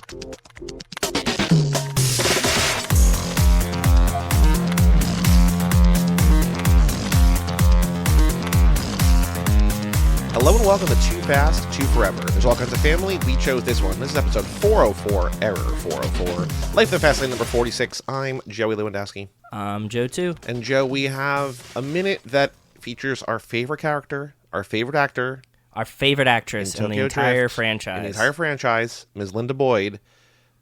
Hello and welcome to Too Fast, Too Forever. There's all kinds of family. We chose this one. This is episode 404, Error 404. Life of the Fast Lane number 46. I'm Joey Lewandowski. I'm Joe, too. And Joe, we have a minute that features our favorite character, our favorite actor. Our favorite actress in the entire franchise. In the entire franchise, Ms. Linda Boyd.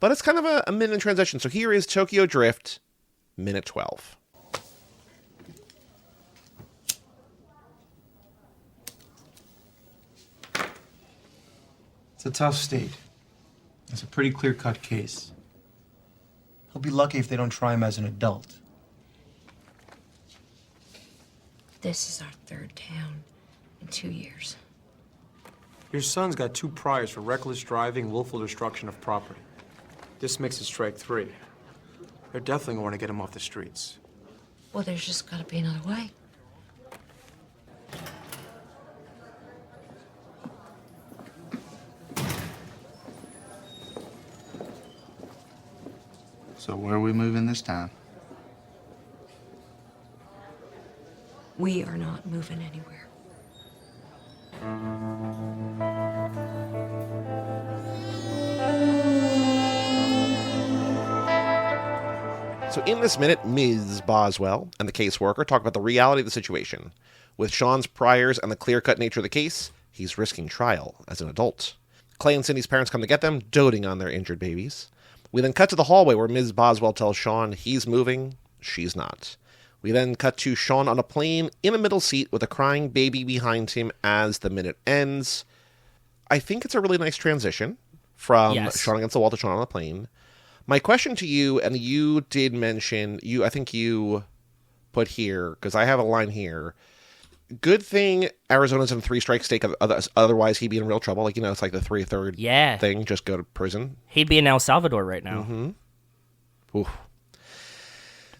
But it's kind of a minute in transition. So here is Tokyo Drift, minute 12. It's a tough state. It's a pretty clear-cut case. He'll be lucky if they don't try him as an adult. This is our third town in 2 years. Your son's got 2 priors for reckless driving, willful destruction of property. This makes it strike 3. They're definitely going to want to get him off the streets. Well, there's just got to be another way. So where are we moving this time? We are not moving anywhere. So in this minute, Ms. Boswell and the caseworker talk about the reality of the situation. With Sean's priors and the clear-cut nature of the case, he's risking trial as an adult. Clay and Cindy's parents come to get them, doting on their injured babies. We then cut to the hallway where Ms. Boswell tells Sean he's moving, she's not. We then cut to Sean on a plane in a middle seat with a crying baby behind him as the minute ends. I think it's a really nice transition from Sean against the wall to Sean on the plane. My question to you, and you did mention, I think you put here, because I have a line here, good thing Arizona's in a 3-strike state, otherwise he'd be in real trouble. Like, it's like the 3-3rd thing, just go to prison. He'd be in El Salvador right now. Mm-hmm. Oof.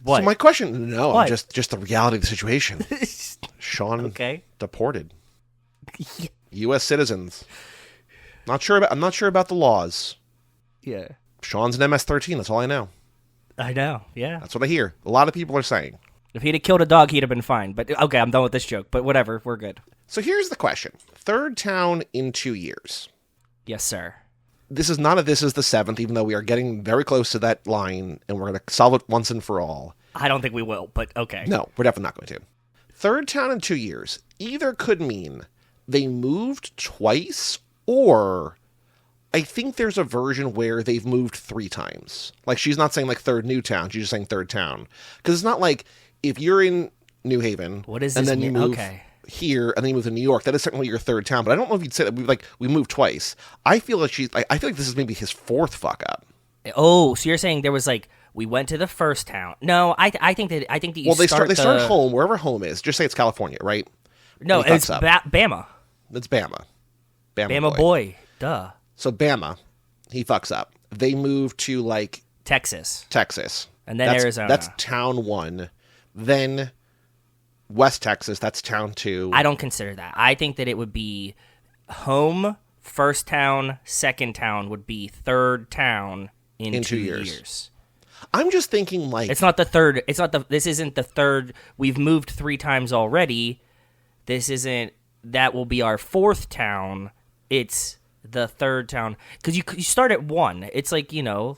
What? So my question, just the reality of the situation. Sean deported. U.S. citizens. I'm not sure about the laws. Yeah. Sean's an MS-13, that's all I know. I know, yeah. That's what I hear. A lot of people are saying. If he'd have killed a dog, he'd have been fine. But, okay, I'm done with this joke. But whatever, we're good. So here's the question. Third town in 2 years. Yes, sir. This is the 7th, even though we are getting very close to that line, and we're going to solve it once and for all. I don't think we will, but okay. No, we're definitely not going to. Third town in 2 years either could mean they moved twice, or I think there's a version where they've moved 3 times. Like, she's not saying, like, third new town. She's just saying third town. Because it's not like if you're in New Haven, what is and this then you move here, and then you move to New York, that is certainly your third town. But I don't know if you'd say that we moved twice. I feel like I feel like this is maybe his 4th fuck up. Oh, so you're saying there was, like, we went to the first town. No, I think that you they start home, wherever home is. Just say it's California, right? No, it's Bama. It's Bama. Bama boy. Duh. So Bama, he fucks up. They move to, like, Texas. And then Arizona. That's town 1. Then West Texas, that's town 2. I don't consider that. I think that it would be home, first town, second town would be third town in 2 years. I'm just thinking, like, it's not the third. This isn't the third. We've moved 3 times already. This isn't. That will be our 4th town. It's the third town, because you start at 1. It's like,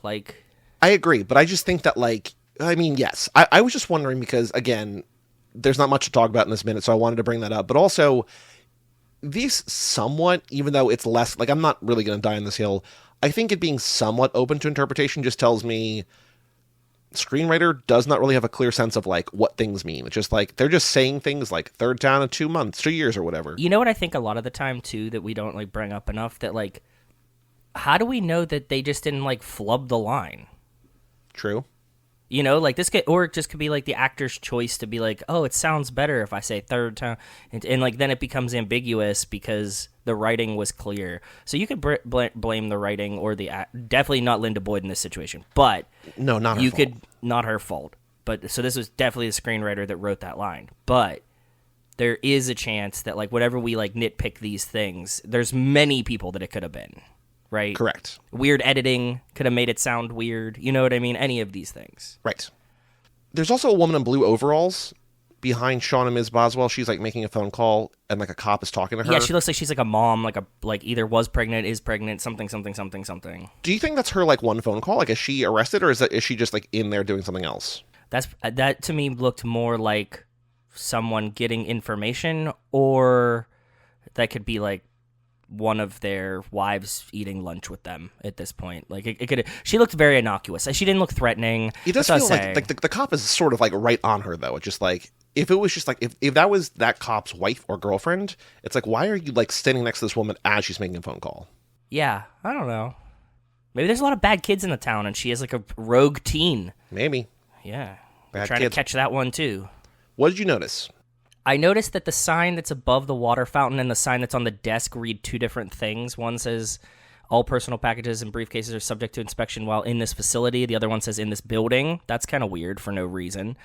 like. I agree, but I just think that, like, I mean, yes. I was just wondering because, again, there's not much to talk about in this minute, so I wanted to bring that up. But also, these somewhat, even though it's less, like, I'm not really going to die on this hill, I think it being somewhat open to interpretation just tells me screenwriter does not really have a clear sense of, like, what things mean. It's just like they're just saying things like third town in 2 months, 2 years, or whatever. You know what I think a lot of the time too that we don't, like, bring up enough, that, like, how do we know that they just didn't, like, flub the line? True. Like, this could, or it just could be, like, the actor's choice to be like, oh, it sounds better if I say third town, and like, then it becomes ambiguous because the writing was clear. So you could blame the writing or definitely not Linda Boyd in this situation, but no, not her fault. Not her fault. But so this was definitely the screenwriter that wrote that line. But there is a chance that, like, whatever we, like, nitpick these things, there's many people that it could have been. right? Correct. Weird editing could have made it sound weird. You know what I mean? Any of these things. Right. There's also a woman in blue overalls behind Sean and Ms. Boswell. She's like making a phone call, and like a cop is talking to her. Yeah, she looks like she's like a mom, like either was pregnant, is pregnant, something. Do you think that's her like one phone call? Like, is she arrested, or is she just like in there doing something else? That to me looked more like someone getting information, or that could be like one of their wives eating lunch with them at this point. Like it could. She looked very innocuous. She didn't look threatening. It does feel like the cop is sort of like right on her though. It's just like if it was just like if that was that cop's wife or girlfriend, it's like why are you like standing next to this woman as she's making a phone call? Yeah, I don't know. Maybe there's a lot of bad kids in the town, and she is like a rogue teen. Maybe. Yeah, Bad trying kids. to catch that one too. What did you notice? I noticed that the sign that's above the water fountain and the sign that's on the desk read two different things. One says, all personal packages and briefcases are subject to inspection while in this facility. The other one says, in this building. That's kind of weird for no reason.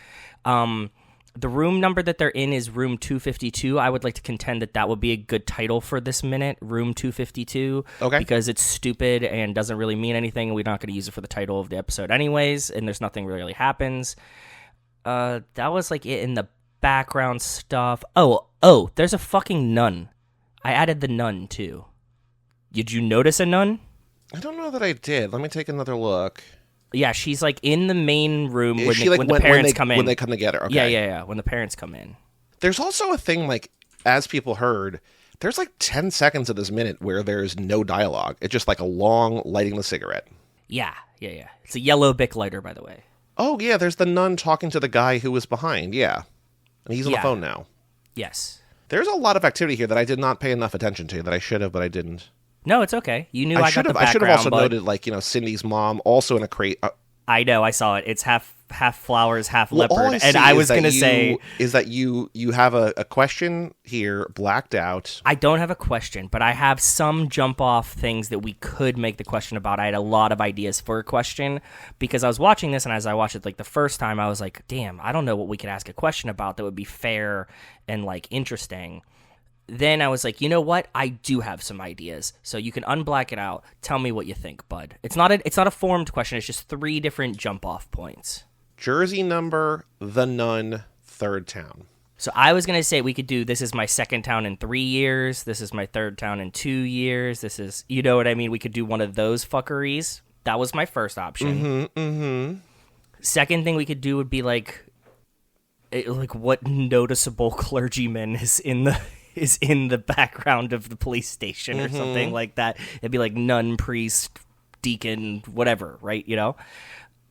The room number that they're in is room 252. I would like to contend that would be a good title for this minute, room 252. Okay. Because it's stupid and doesn't really mean anything. We're not going to use it for the title of the episode anyways, and there's nothing really happens. That was like it in the background stuff. Oh, there's a fucking nun. I added the nun too. Did you notice a nun? I don't know that I did. Let me take another look. Yeah, she's like in the main room Is when, she, like, when the parents they, come in. When they come together. Okay. Yeah. When the parents come in. There's also a thing like, as people heard, there's like 10 seconds of this minute where there's no dialogue. It's just like a long lighting the cigarette. Yeah. It's a yellow Bic lighter, by the way. Oh, yeah, there's the nun talking to the guy who was behind. Yeah. And he's on the phone now. Yes. There's a lot of activity here that I did not pay enough attention to that I should have, but I didn't. No, it's okay. You knew I got the background. I should have also but noted, like, Cindy's mom also in a crate. I know, I saw it. It's half flowers, half All leopard. see And I is was that going to say... is that you have a question here blacked out. I don't have a question, but I have some jump-off things that we could make the question about. I had a lot of ideas for a question because I was watching this, and as I watched it like the first time, I was like, damn, I don't know what we could ask a question about that would be fair and like interesting. Then I was like, you know what? I do have some ideas. So you can unblack it out. Tell me what you think, bud. It's not a formed question. It's just 3 different jump-off points. Jersey number, the nun, third town. So I was going to say we could do, this is my second town in 3 years. This is my third town in 2 years. This is, you know what I mean? We could do one of those fuckeries. That was my first option. Second thing we could do would be like what noticeable clergyman is in the background of the police station or something like that. It'd be like nun, priest, deacon, whatever, right? You know?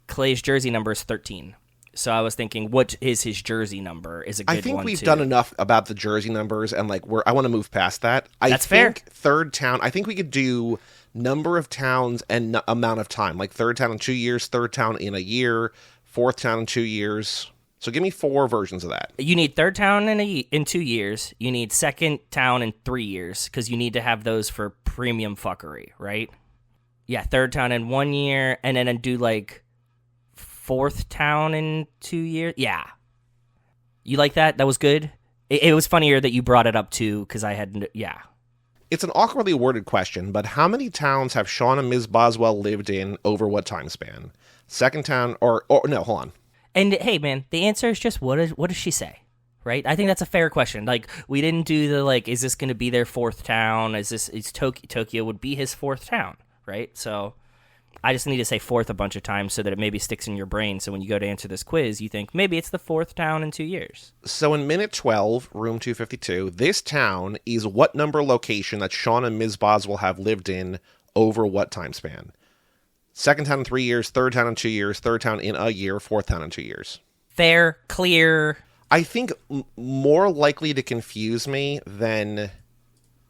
Clay's jersey number is 13. So I was thinking, what is his jersey number is a good one, I think we've too. done enough about the jersey numbers, and like I want to move past that. That's fair. Third town, I think we could do number of towns and amount of time. Like third town in 2 years, third town in a year, fourth town in 2 years. So give me 4 versions of that. You need third town in 2 years. You need second town in 3 years because you need to have those for premium fuckery, right? Yeah, third town in 1 year, and then do like fourth town in 2 years. Yeah, you like that? That was good. It was funnier that you brought it up too because I had It's an awkwardly worded question, but how many towns have Sean and Ms. Boswell lived in over what time span? Second town or no? Hold on. And hey, man, the answer is just what does she say, right? I think that's a fair question. Like, we didn't do the like, is this going to be their fourth town? Is Tokyo would be his fourth town, right? So I just need to say fourth a bunch of times so that it maybe sticks in your brain. So when you go to answer this quiz, you think maybe it's the fourth town in 2 years. So in minute 12, room 252, this town is what number location that Sean and Ms. Boswell have lived in over what time span? Second town in 3 years, third town in 2 years, third town in a year, fourth town in 2 years. Fair, clear. I think more likely to confuse me than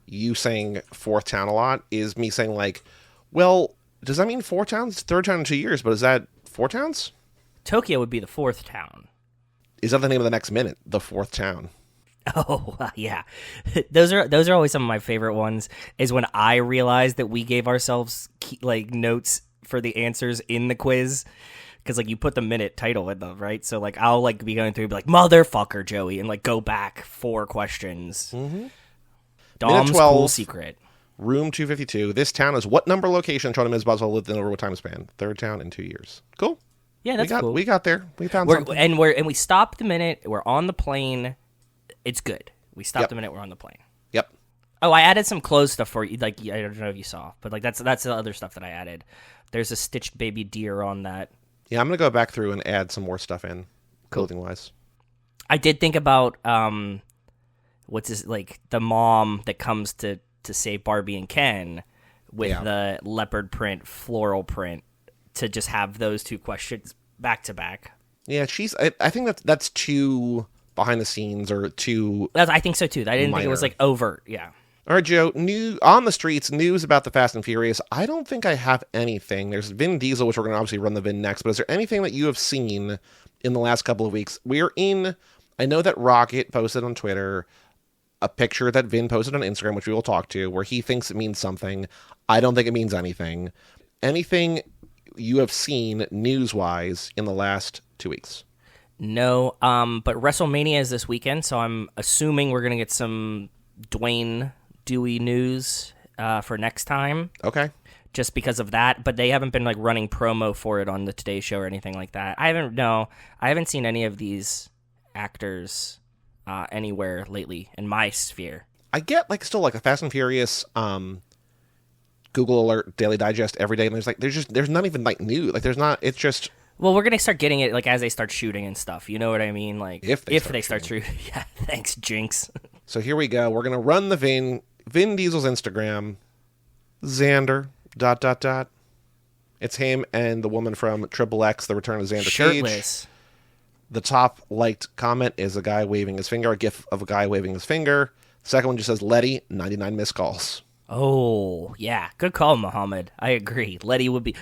you saying fourth town a lot is me saying like, well, does that mean 4 towns? Third town in 2 years, but is that 4 towns? Tokyo would be the fourth town. Is that the name of the next minute? The fourth town. Oh, yeah. Those are always some of my favorite ones, is when I realized that we gave ourselves notes for the answers in the quiz. Because, like, you put the minute title in them, right? So, like, I'll, like, be going through and be like, motherfucker, Joey, and, like, go back 4 questions. Mm-hmm. Dom's 12, cool secret. Room 252. This town is what number location Sean and Ms. Boswell lived in over what time span? Third town in 2 years. Cool. Yeah, that's cool. We got there. We found something. And we stopped the minute we're on the plane. It's good. We stopped the minute we're on the plane. Yep. Oh, I added some clothes stuff for you. Like, I don't know if you saw, but like that's the other stuff that I added. There's a stitched baby deer on that. Yeah, I'm gonna go back through and add some more stuff in, clothing wise. I did think about what's this, like the mom that comes to save Barbie and Ken with the leopard print, floral print, to just have those two questions back to back. Yeah, I think that's too behind the scenes or too. I think so too. I didn't think it was like overt. Yeah. All right, Joe. On the streets, news about the Fast and Furious. I don't think I have anything. There's Vin Diesel, which we're going to obviously run the Vin next. But is there anything that you have seen in the last couple of weeks? I know that Rocket posted on Twitter a picture that Vin posted on Instagram, which we will talk to, where he thinks it means something. I don't think it means anything. Anything you have seen news-wise in the last 2 weeks? No, but WrestleMania is this weekend, so I'm assuming we're going to get some Dwayne Dewey news for next time. Okay. Just because of that, but they haven't been like running promo for it on the Today Show or anything like that. I haven't seen any of these actors anywhere lately in my sphere. I get still a Fast and Furious Google Alert Daily Digest every day, and there's not even new. It's just. Well, we're gonna start getting it as they start shooting and stuff. You know what I mean? If they start shooting. Yeah, thanks, Jinx. So here we go. We're gonna run the Vin Diesel's Instagram. Xander ... It's him and the woman from XXX, The Return of Xander Shirtless. Cage. The top liked comment is a guy waving his finger, a gif of a guy waving his finger. The second one just says, Letty, 99 missed calls. Oh, yeah. Good call, Muhammad. I agree. Letty would be...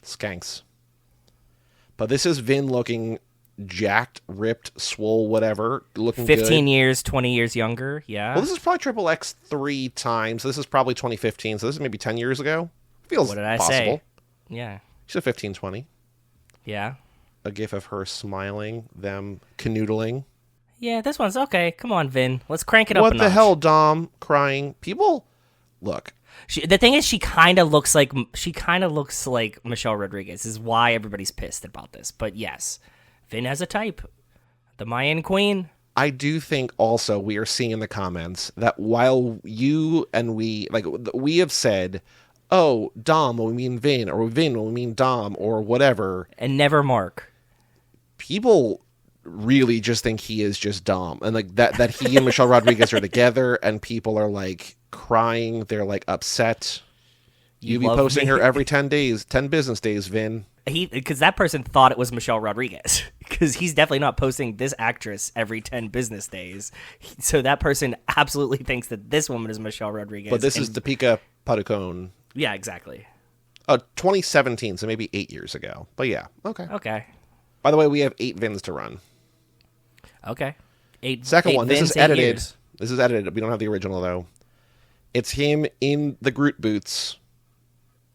Skanks. But this is Vin looking jacked, ripped, swole, whatever. Looking 15 good. years, 20 years younger, yeah. Well, this is probably XXX 3 times. So this is probably 2015, so this is maybe 10 years ago. Feels what did I possible. say? Yeah. She said 15, 20. Yeah. A gif of her smiling, them canoodling. Yeah, this one's okay. Come on, Vin. Let's crank it up a What the notch. hell, Dom? Crying. People, look. The thing is, she kind of looks like Michelle Rodriguez. Is why everybody's pissed about this. But yes, Vin has a type. The Mayan Queen. I do think also we are seeing in the comments that while you and we have said, oh, Dom when we mean Vin, or Vin when we mean Dom, or whatever. And never Mark. People really just think he is just Dom. And that he and Michelle Rodriguez are together, and people are crying. They're upset. You be posting her every 10 business days, Vin. Because that person thought it was Michelle Rodriguez. Because he's definitely not posting this actress every 10 business days. So that person absolutely thinks that this woman is Michelle Rodriguez. But this is Deepika Padukone. Yeah, exactly. 2017, so maybe 8 years ago. But yeah, okay. Okay. By the way, we have 8 Vins to run. Okay. Second one, Vins, this is edited. years. This is edited. We don't have the original, though. It's him in the Groot boots.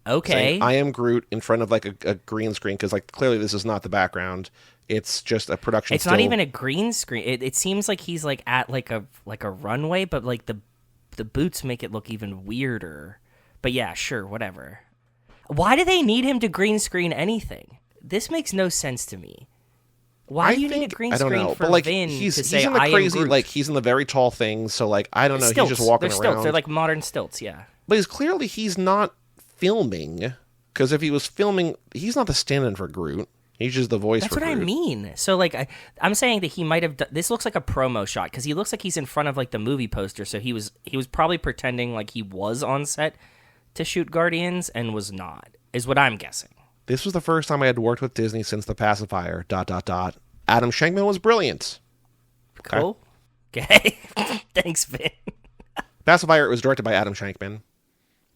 Okay. Saying, I am Groot in front of a green screen, because clearly this is not the background. It's just a production. It's not even a green screen. It seems like he's at a runway, but the boots make it look even weirder. But yeah, sure, whatever. Why do they need him to green screen anything? This makes no sense to me. Why do you need a green screen for Vin he's to say in the I crazy, am Groot? He's in the very tall things, so I don't know. Stilts. He's just walking They're around. Stilts. They're modern stilts, yeah. But he's not filming, because if he was filming, he's not the stand-in for Groot. He's just the voice for Groot. That's what I mean. So, I'm saying that he might have done... This looks like a promo shot, because he looks like he's in front of, the movie poster, so he was probably pretending like he was on set to shoot Guardians, and was not, is what I'm guessing. This was the first time I had worked with Disney since The Pacifier, ... Adam Shankman was brilliant. Cool. Okay. Thanks, Vin. Pacifier, it was directed by Adam Shankman.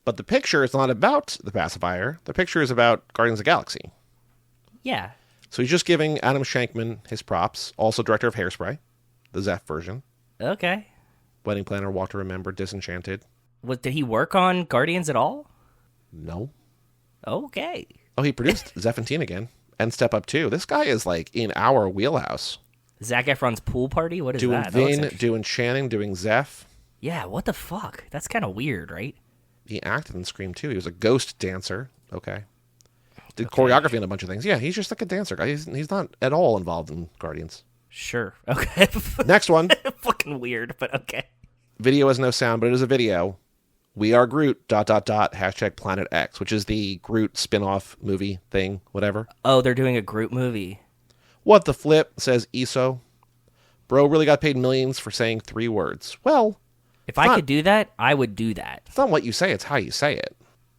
But the picture is not about The Pacifier. The picture is about Guardians of the Galaxy. Yeah. So he's just giving Adam Shankman his props. Also director of Hairspray, the Zeph version. Okay. Wedding Planner, Walk to Remember, Disenchanted. Did he work on Guardians at all? No. Okay. Oh, he produced Zeph and Teen again. And Step Up 2. This guy is in our wheelhouse. Zac Efron's pool party? What is doing that? Vin, doing Channing, doing Zeph. Yeah, what the fuck? That's kind of weird, right? He acted in Scream 2. He was a ghost dancer. Okay. Did choreography and a bunch of things. Yeah, he's just like a dancer guy. He's not at all involved in Guardians. Sure. Okay. Next one. Fucking weird, but okay. Video has no sound, but it is a video. We are Groot, .. hashtag Planet X, which is the Groot spin-off movie thing, whatever. Oh, they're doing a Groot movie. What the flip, says Iso. Bro really got paid millions for saying 3 words. Well, If I could do that, I would do that. it's not what you say, it's how you say it.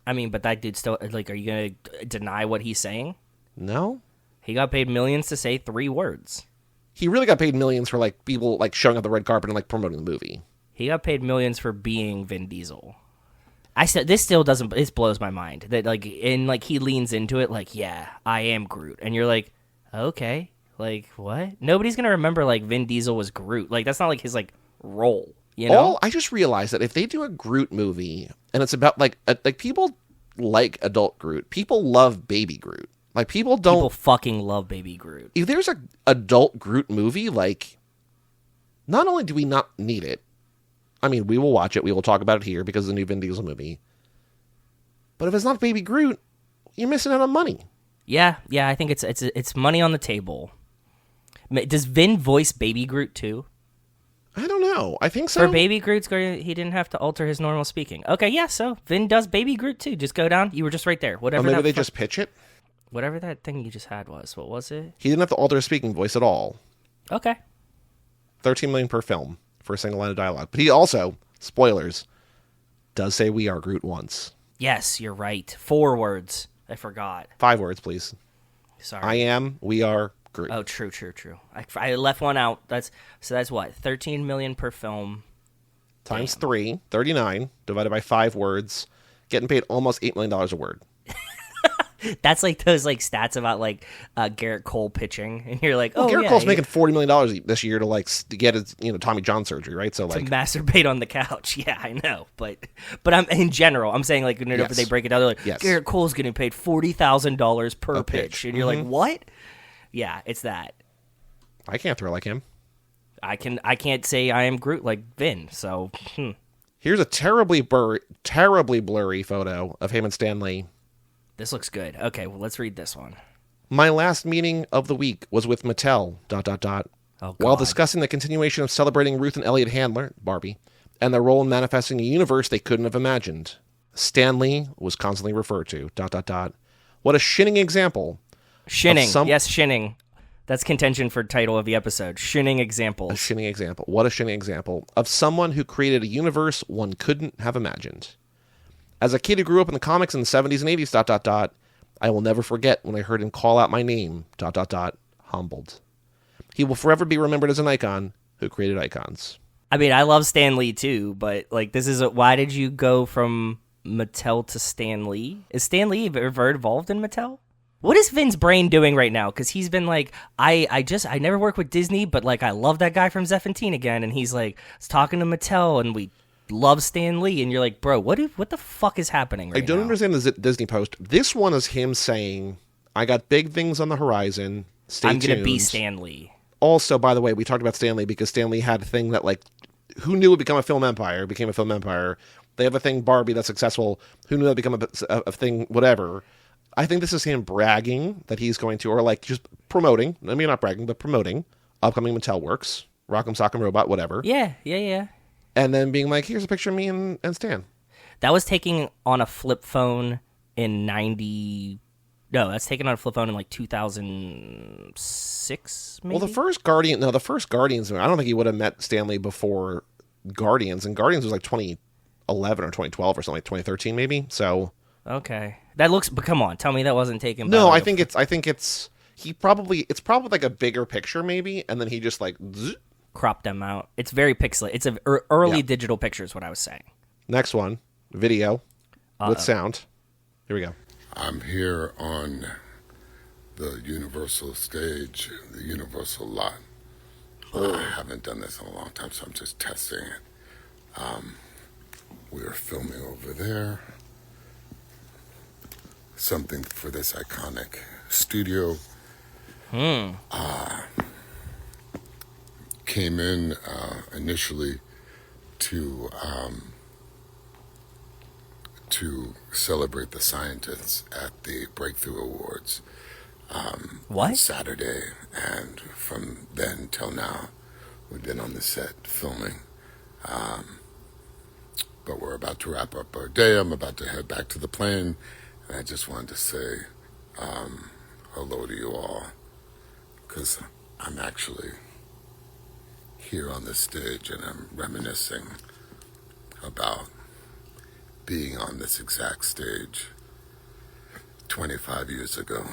I mean, but that dude still, like, are you going to deny what he's saying? No? He got paid millions to say 3 words. He really got paid millions for, like, people, like, showing up the red carpet and, like, promoting the movie. He got paid millions for being Vin Diesel. I said this still doesn't. This blows my mind that like he leans into it like, yeah, I am Groot, and you're like, okay, like what? Nobody's gonna remember like Vin Diesel was Groot. Like that's not like his like role, you know? I just realized that if they do a Groot movie and it's about like people like adult Groot, people love baby Groot. Like people don't. People fucking love baby Groot. If there's a adult Groot movie, like, not only do we not need it. I mean, we will watch it. We will talk about it here because of the new Vin Diesel movie. But if it's not Baby Groot, you're missing out on money. Yeah. I think it's money on the table. Does Vin voice Baby Groot too? I don't know. I think so. For Baby Groot's, he didn't have to alter his normal speaking. Okay, yeah. So Vin does Baby Groot too. Just go down. You were just right there. Whatever. Or maybe they just pitch it. Whatever that thing you just had was. What was it? He didn't have to alter his speaking voice at all. Okay. $13 million per film for a single line of dialogue. But he also, spoilers, does say "We are Groot" once. Yes, you're right. 4 words. I forgot. 5 words, please. Sorry. I am. We are Groot. Oh, true. I left one out. That's what? 13 million per film. Times 3, 39, divided by 5 words, getting paid almost $8 million a word. That's like those like stats about like Garrett Cole pitching, and you're like, Well, oh, Garrett yeah, Cole's making $40 million this year to get his Tommy John surgery, right? So to like masturbate on the couch. Yeah, I know, but I'm in general. I'm saying like whenever Yes. they break it down, they're like, Yes. Garrett Cole's getting paid $40,000 per A pitch, pitch. and you're like, what? Yeah, it's that. I can't throw like him. I can't say I am Groot like Vin. So Here's a terribly blurry photo of him and Stan Lee. this looks good. Okay, well let's read this one. My last meeting of the week was with Mattel, ... Oh, while God. discussing the continuation of celebrating Ruth and Elliot Handler, Barbie, and their role in manifesting a universe they couldn't have imagined. Stan Lee was constantly referred to, ... What a shinning example. Shinning. some- Yes, shinning. That's contention for title of the episode. Shinning examples. A shinning example. What a shinning example of someone who created a universe one couldn't have imagined. As a kid who grew up in the comics in the 70s and 80s, ... I will never forget when I heard him call out my name, ... humbled. He will forever be remembered as an icon who created icons. I mean, I love Stan Lee too, but like this is why did you go from Mattel to Stan Lee? Is Stan Lee ever involved in Mattel? What is Vin's brain doing right now? Because he's been like, I never worked with Disney, but like I love that guy from Zephantine again, and he's like, it's talking to Mattel, and we love Stan Lee, and you're like, bro, what the fuck is happening right now? I don't understand the Disney post. This one is him saying, I got big things on the horizon. Stay I'm tuned. gonna be Stan Lee. Also, by the way, we talked about Stan Lee because Stan Lee had a thing that, like, who knew it became a film empire? Became a film empire. They have a thing, Barbie, that's successful. Who knew that become a thing, whatever. I think this is him bragging that he's going to, or like just promoting, I mean, not bragging, but promoting upcoming Mattel works, Rock'em Sock'em Robot, whatever. Yeah. And then being like, here's a picture of me and Stan. That was taking on a flip phone in 90. No, that's taken on a flip phone in like 2006, maybe? Well, the first Guardians, I don't think he would have met Stanley before Guardians, and Guardians was like 2011 or 2012 or something, like 2013 maybe. So Okay. That looks, but come on, tell me that wasn't taken by no, like it's probably like a bigger picture maybe, and then he just like zzz. crop them out. It's very pixelated. It's a early Yeah. digital picture is what I was saying. Next one, video with sound. Here we go. I'm here on the Universal stage, the Universal lot. I haven't done this in a long time, so I'm just testing it. We are filming over there. Something for this iconic studio. Came in initially to celebrate the scientists at the Breakthrough Awards on What? Saturday, and from then till now, we've been on the set filming. But we're about to wrap up our day. I'm about to head back to the plane, and I just wanted to say hello to you all, because I'm actually here on the stage and I'm reminiscing about being on this exact stage 25 years ago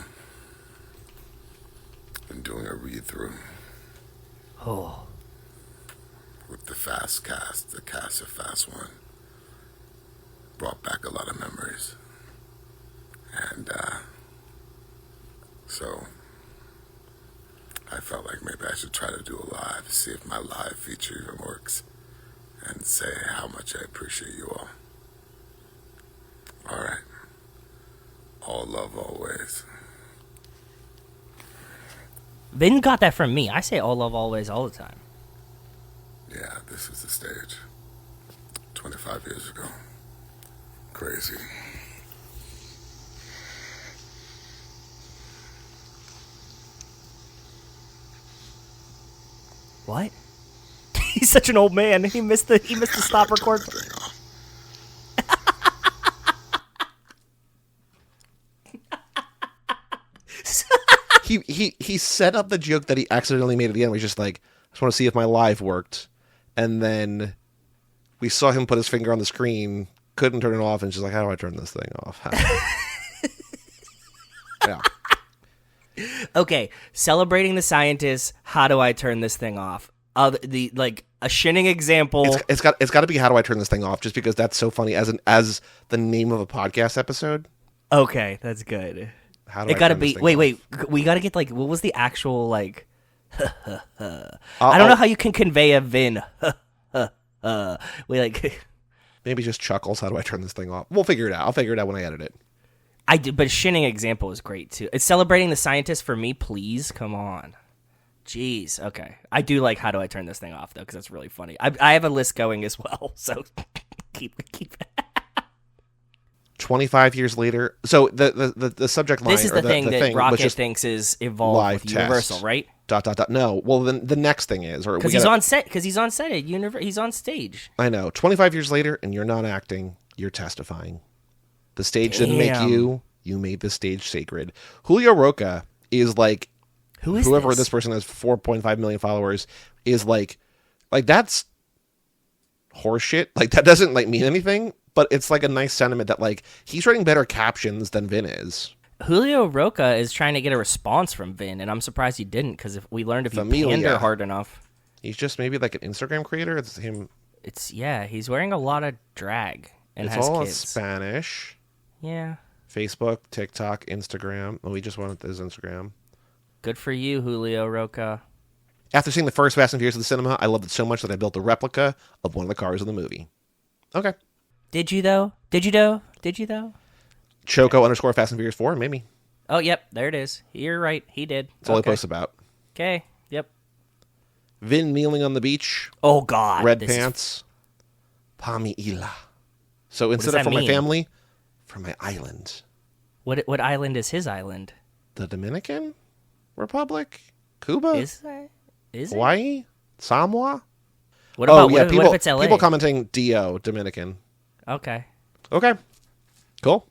and doing a read-through. Oh. With the Fast cast, the cast of Fast One. Brought back a lot of memories. And so I felt like maybe I should try to do a live, see if my live feature even works, and say how much I appreciate you all. All right. All love always. Vin got that from me. I say all love always all the time. Yeah, this is the stage. 25 years ago. Crazy. What? He's such an old man. He missed the stop record. He set up the joke that he accidentally made at the end. Where he's just like, I just want to see if my live worked, and then we saw him put his finger on the screen, couldn't turn it off, and just like, how do I turn this thing off? Yeah. Okay, celebrating the scientists. How do I turn this thing off? A shinning example. It's got to be how do I turn this thing off? Just because that's so funny as the name of a podcast episode. Okay, that's good. How do It gotta turn this be. thing Wait. off? We gotta get like. What was the actual like? I don't know how you can convey a Vin. We like. Maybe just chuckles. How do I turn this thing off? We'll figure it out. I'll figure it out when I edit it. I do, but shinning example is great too. It's celebrating the scientists for me, please. Come on. Jeez. Okay. I do like how do I turn this thing off though, because that's really funny. I have a list going as well, so keep. 25 years later, so the subject line. This is or the thing that Rocket just thinks is evolved live with Universal, test. right? ... No. Well, then the next thing is, or Because he's on set. Because he's on set at He's on stage. I know. 25 years later, and you're not acting. You're testifying. The stage didn't make you. You made the stage sacred. Julio Roca is like, Who is whoever this? this person has 4.5 million followers is like that's horseshit. Like that doesn't like mean anything. But it's like a nice sentiment that like he's writing better captions than Vin is. Julio Roca is trying to get a response from Vin, and I'm surprised he didn't, because if we learned if you Familia. pander hard enough, He's just maybe like an Instagram creator. It's him. he's wearing a lot of drag and It's has all kids. Spanish. Yeah, Facebook, TikTok, Instagram. Oh, we just wanted his Instagram. good for you, Julio Roca. After seeing the first Fast and Furious at the cinema, I loved it so much that I built a replica of one of the cars in the movie. Okay. Did you though? Choco _ Fast and Furious 4, maybe. Oh, yep, there it is. You're right. He did. That's all I post about. Okay. Yep. Vin kneeling on the beach, Oh God. red this is- pants, Pami'ila. So instead that of for my mean? family, for my island. What island is his island? The Dominican Republic? Cuba? Is it? Hawaii? Samoa? What about yeah, what if it's LA? people commenting D.O., Dominican. Okay. Okay. Cool.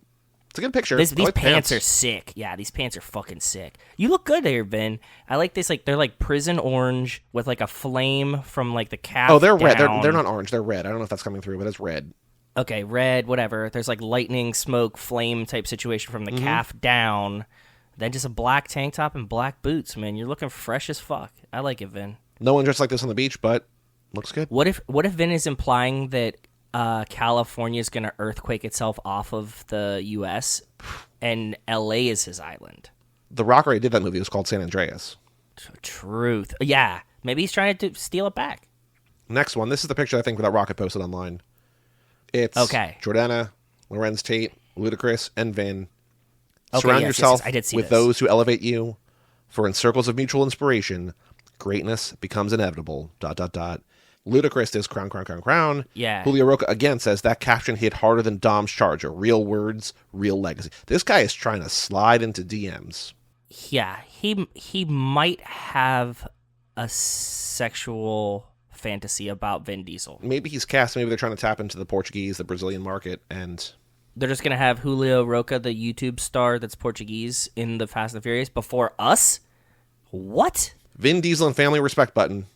It's a good picture. These I like pants are sick. Yeah, these pants are fucking sick. You look good there, Vin. I like this. Like they're like prison orange with like a flame from like the calf. Oh, they're red. down. They're not orange. They're red. I don't know if that's coming through, but it's red. Okay, red, whatever. There's like lightning, smoke, flame type situation from the Mm-hmm. calf down. Then just a black tank top and black boots, man. You're looking fresh as fuck. I like it, Vin. No one dressed like this on the beach, but looks good. What if Vin is implying that California is going to earthquake itself off of the U.S. and L.A. is his island? The Rock already did that movie. It was called San Andreas. Truth. Yeah. Maybe he's trying to steal it back. Next one. This is the picture I think that Rocket posted online. It's Okay. Jordana, Lorenz Tate, Ludacris, and Vin. Okay, Surround yes, yourself yes, I did see with this. those who elevate you, for in circles of mutual inspiration, greatness becomes inevitable. ... Ludacris is crown, crown, crown, crown. Yeah. Julio Roca again says that caption hit harder than Dom's charger. Real words, real legacy. This guy is trying to slide into DMs. Yeah, he might have a sexual fantasy about Vin Diesel. Maybe he's cast. Maybe they're trying to tap into the Portuguese, the Brazilian market, and they're just going to have Julio Roca, the YouTube star that's Portuguese, in the Fast and Furious before us? What? Vin Diesel and family respect button.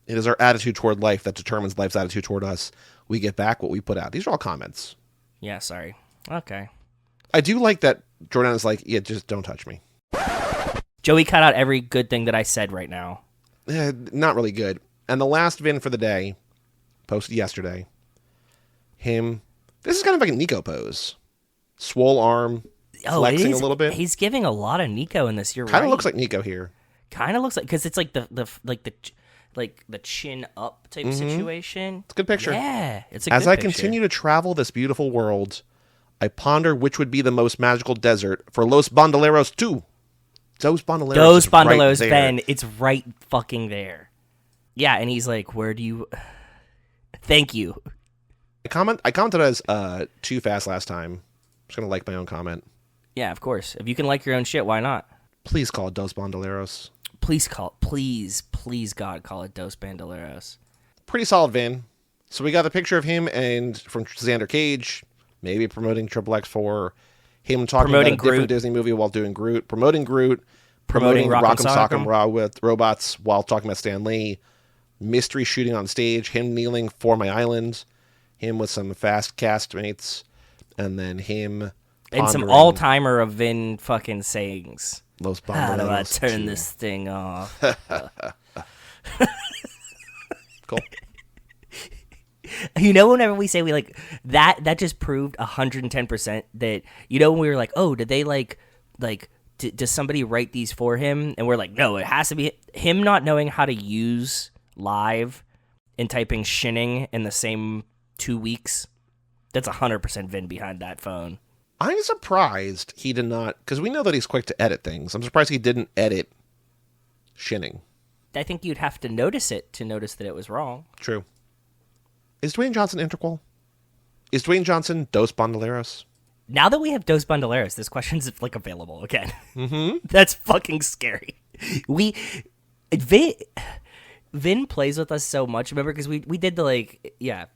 It is our attitude toward life that determines life's attitude toward us. We get back what we put out. These are all comments. Yeah, sorry. Okay. I do like that Jordan is like, yeah, just don't touch me. Joey cut out every good thing that I said right now. Not really good. And the last Vin for the day, posted yesterday, him. This is kind of like a Nico pose. Swole arm, flexing a little bit. He's giving a lot of Nico in this. You're right. Kind of looks like Nico here. Kind of looks like, because it's like the chin up type situation. It's a good picture. Yeah, it's a As good I picture. continue to travel this beautiful world, I ponder which would be the most magical desert for Los Bandoleros 2. Dos Bandoleros. Those is right Bandoleros, there. Ben, it's right fucking there. Yeah, and he's like, where do you... Thank you. I commented as too fast last time. I'm just going to like my own comment. Yeah, of course. If you can like your own shit, why not? Please call it Dos Bandoleros. Please, God, call it Dos Bandoleros. Pretty solid Vin. So we got the picture of him and from Xander Cage, maybe promoting Triple X for him talking Promoting about a different Groot. Disney movie while doing Groot, promoting Groot, promoting Rock'em Rock'em Sock'em. Sock'em Raw with robots while talking about Stan Lee, mystery shooting on stage, him kneeling for my island, him with some fast castmates, and then him And some pondering all-timer of Vin fucking sayings. Los How do I Bandoleros turn 2. this thing off? Cool. You know, whenever we say we like that just proved 110% that, you know, when we were like, oh, did they does somebody write these for him? And we're like, no, it has to be him not knowing how to use live and typing shinning in the same 2 weeks. That's 100% Vin behind that phone. I'm surprised he did not, because we know that he's quick to edit things. I'm surprised he didn't edit shinning. I think you'd have to notice it to notice that it was wrong. True. Is Dwayne Johnson integral? Is Dwayne Johnson Dos Bandoleros? Now that we have Dos Bandoleros, this question's like available again. Mm-hmm. That's fucking scary. Vin plays with us so much. Remember, because we did the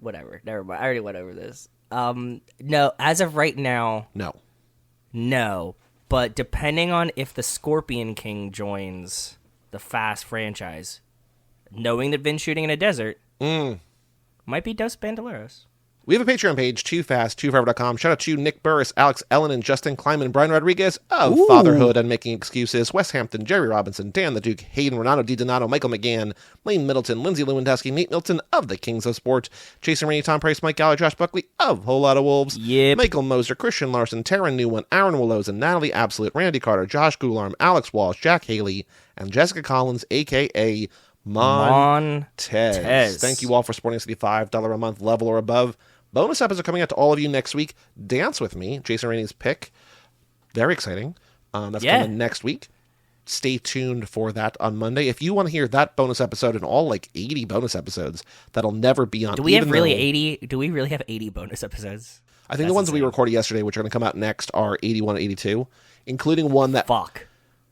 whatever. Never mind. I already went over this. No, as of right now, no. But depending on if the Scorpion King joins the Fast franchise, knowing that Vin's shooting in a desert, might be Dos Bandoleros. We have a Patreon page, toofast2forever.com. Shout out to Nick Burris, Alex Ellen, and Justin Kleiman, Brian Rodriguez of Fatherhood and Making Excuses, Wes Hampton, Jerry Robinson, Dan the Duke, Hayden Renato DiDonato, Michael McGann, Lane Middleton, Lindsay Lewandowski, Nate Milton of the Kings of Sport, Jason Rainey, Tom Price, Mike Gallagher, Josh Buckley of Whole Lotta Wolves, Yep. Michael Moser, Christian Larson, Taryn Newman, Aaron Willows, and Natalie Absolute, Randy Carter, Josh Gularm, Alex Walsh, Jack Haley, and Jessica Collins, a.k.a. Montez. Thank you all for supporting us at the $5 a month level or above. Bonus episodes are coming out to all of you next week. Dance With Me, Jason Rainey's pick. Very exciting. That's coming next week. Stay tuned for that on Monday. If you want to hear that bonus episode and all 80 bonus episodes that'll never be on. Do we have really 80? Do we really have 80 bonus episodes? I think the ones we recorded yesterday, which are going to come out next, are 81 and 82, including one that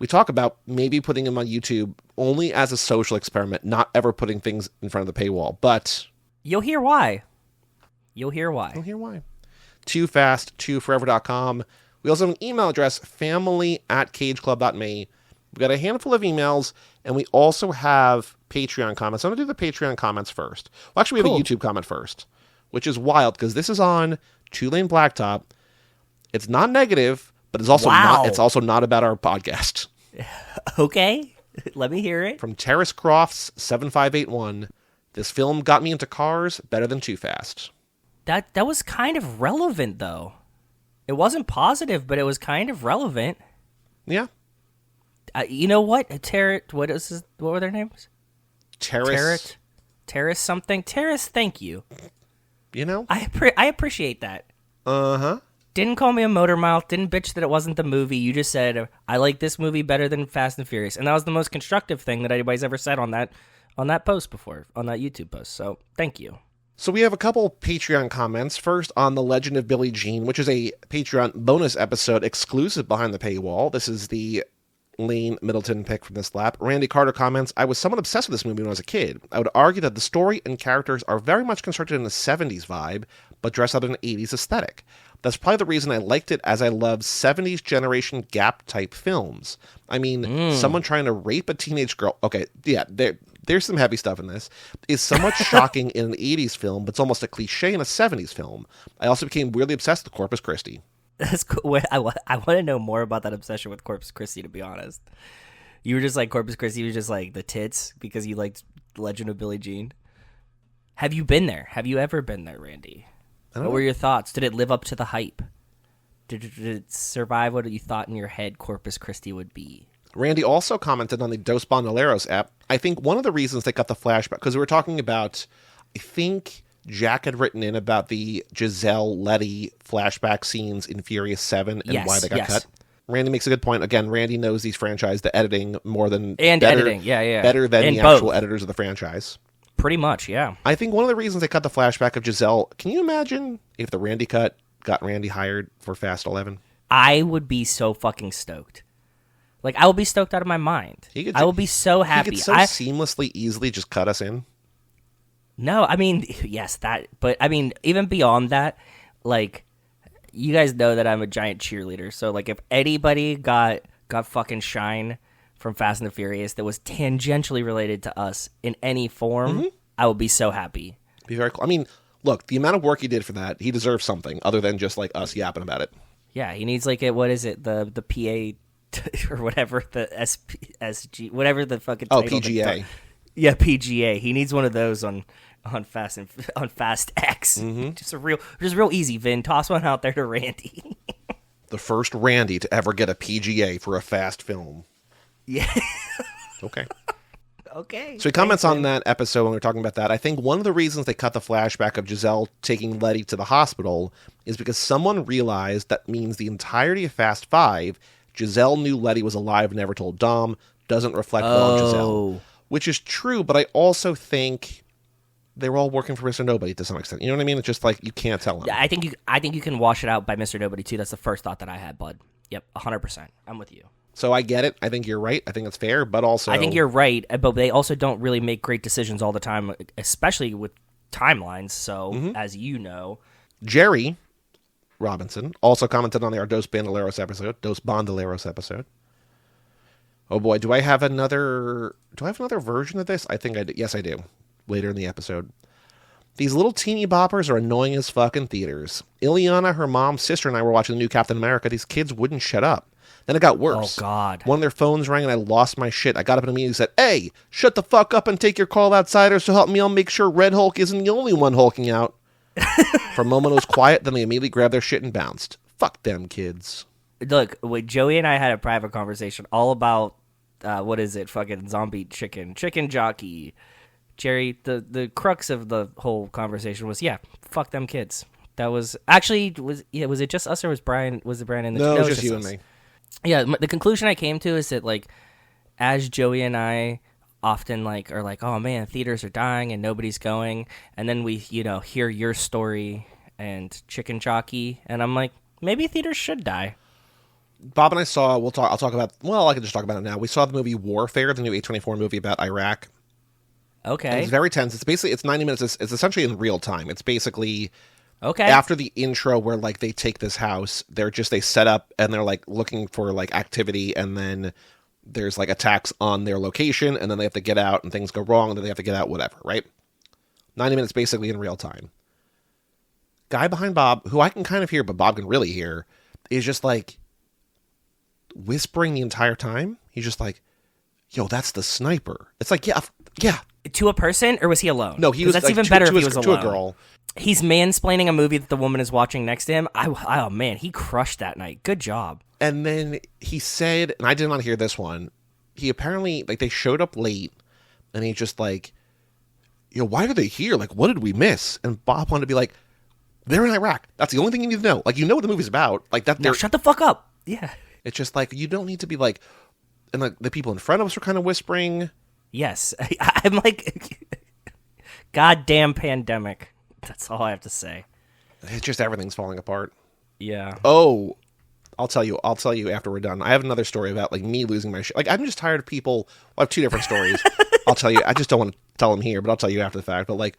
we talk about maybe putting them on YouTube only as a social experiment, not ever putting things in front of the paywall. But you'll hear why. You'll hear why. toofast2forever.com. We also have an email address, family@cageclub.me. We've got a handful of emails, and we also have Patreon comments. I'm going to do the Patreon comments first. Well, actually, we have a YouTube comment first, which is wild, because this is on Two Lane Blacktop. It's not negative, but it's also not about our podcast. Okay, let me hear it. From Terrace Crofts 7581. This film got me into cars better than Too Fast. That was kind of relevant, though. It wasn't positive, but it was kind of relevant. Yeah. You know what? What were their names? Terrace something. Terrace, thank you. You know? I appreciate that. Uh-huh. Didn't call me a motor mouth. Didn't bitch that it wasn't the movie. You just said, I like this movie better than Fast and Furious. And that was the most constructive thing that anybody's ever said on on that post before, on that YouTube post. So thank you. So we have a couple Patreon comments. First on The Legend of Billie Jean, which is a Patreon bonus episode exclusive behind the paywall. This is the Lane Middleton pick from this lap. Randy Carter comments, I was somewhat obsessed with this movie when I was a kid. I would argue that the story and characters are very much constructed in a 70s vibe, but dressed up in an 80s aesthetic. That's probably the reason I liked it, as I love 70s generation gap type films. I mean, someone trying to rape a teenage girl. Okay, yeah, there's some heavy stuff in this. Is somewhat shocking in an 80s film, but it's almost a cliche in a 70s film. I also became weirdly obsessed with Corpus Christi. That's cool. I want to know more about that obsession with Corpus Christi, to be honest. You were just like Corpus Christi, you were just like the tits because you liked Legend of Billie Jean. Have you been there? Have you ever been there, Randy? What were your thoughts? Did it live up to the hype? Did it survive what you thought in your head Corpus Christi would be? Randy also commented on the Dos Bandoleros app. I think one of the reasons they got the flashback, because we were talking about, I think Jack had written in about the Giselle Letty flashback scenes in Furious 7 and why they got cut. Randy makes a good point. Again, Randy knows these franchise, the editing more than... And better, editing, yeah. Better than and the both. actual editors of the franchise. Pretty much, yeah. I think one of the reasons they cut the flashback of Giselle, can you imagine if the Randy cut got Randy hired for Fast 11? I would be so fucking stoked. Like, I will be stoked out of my mind. I will be so happy. He could so seamlessly, easily just cut us in. No, I mean, yes, that, but I mean, even beyond that, like, you guys know that I'm a giant cheerleader. So, like, if anybody got fucking shine from Fast and the Furious that was tangentially related to us in any form, I would be so happy. Be very cool. I mean, look, the amount of work he did for that, he deserves something other than just like us yapping about it. Yeah, he needs like what is it, the P.A. or whatever, the SG, whatever the fucking title. P.G.A. Yeah, P.G.A. He needs one of those on Fast X. Just real easy. Vin, toss one out there to Randy. The first Randy to ever get a P.G.A. for a fast film. Yeah. Okay. Okay. So he comments on that episode when we were talking about that. I think one of the reasons they cut the flashback of Giselle taking Letty to the hospital is because someone realized that means the entirety of Fast 5, Giselle knew Letty was alive and never told Dom, doesn't reflect well on Giselle. Which is true, but I also think they were all working for Mr. Nobody to some extent. You know what I mean? It's just like you can't tell them. Yeah, I think you can wash it out by Mr. Nobody too. That's the first thought that I had, bud. Yep, 100%. I'm with you. So I get it. I think you're right. I think it's fair, but also... I think you're right, but they also don't really make great decisions all the time, especially with timelines, so, as you know. Jerry Robinson also commented on our Dos Bandoleros episode. Oh boy, do I have another version of this? I think I do. Yes, I do. Later in the episode. These little teeny boppers are annoying as fuck in theaters. Ileana, her mom, sister, and I were watching the new Captain America. These kids wouldn't shut up. Then it got worse. Oh, God. One of their phones rang and I lost my shit. I got up in a meeting and said, "Hey, shut the fuck up and take your call, outsiders, to help me. I'll make sure Red Hulk isn't the only one hulking out." For a moment it was quiet, then they immediately grabbed their shit and bounced. Fuck them kids. Look, Joey and I had a private conversation all about, what is it, fucking zombie chicken jockey. Jerry, the crux of the whole conversation was, yeah, fuck them kids. That was, actually, was it just us or was it Brian in the... No, it was just you us. and me. Yeah, the conclusion I came to is that, like, as Joey and I often, like, are like, oh, man, theaters are dying and nobody's going, and then we, hear your story and chicken jockey, and I'm like, maybe theaters should die. Bob and I saw, I can just talk about it now. We saw the movie Warfare, the new A24 movie about Iraq. Okay. And it's very tense. It's 90 minutes. It's essentially in real time. It's basically... Okay. After the intro where, like, they take this house, they set up and they're, like, looking for, like, activity, and then there's, like, attacks on their location, and then they have to get out, and things go wrong, and then they have to get out, whatever, right? 90 minutes basically in real time. Guy behind Bob, who I can kind of hear, but Bob can really hear, is just, like, whispering the entire time. He's just like, "Yo, that's the sniper." It's like, yeah. To a person, or was he alone? No, he was, that's like, even better if he was alone. To a girl. He's mansplaining a movie that the woman is watching next to him. Oh, man, he crushed that night. Good job. And then he said, and I did not hear this one, he apparently, like, they showed up late, and he just like, why are they here? Like, what did we miss? And Bob wanted to be like, they're in Iraq. That's the only thing you need to know. Like, you know what the movie's about. Like, that. No, shut the fuck up. Yeah. It's just like, you don't need to be like, and like the people in front of us were kind of whispering. Yes. I'm like, goddamn pandemic. That's all I have to say. It's just everything's falling apart. Yeah. Oh, I'll tell you after we're done. I have another story about like me losing my shit. Like I'm just tired of people. I have two different stories. I'll tell you. I just don't want to tell them here, but I'll tell you after the fact. But like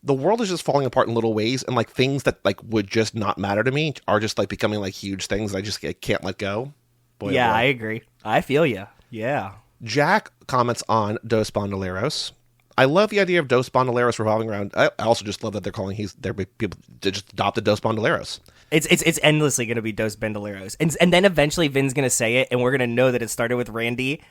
the world is just falling apart in little ways, and like things that like would just not matter to me are just like becoming like huge things that I just can't let go. Boy, Yeah, oh boy. I agree. I feel you. Yeah. Jack comments on Dos Bandoleros. I love the idea of Dos Bandoleros revolving around. I also just love that they're calling people they just adopted Dos Bandoleros. It's endlessly going to be Dos Bandoleros. And then eventually Vin's going to say it, and we're going to know that it started with Randy,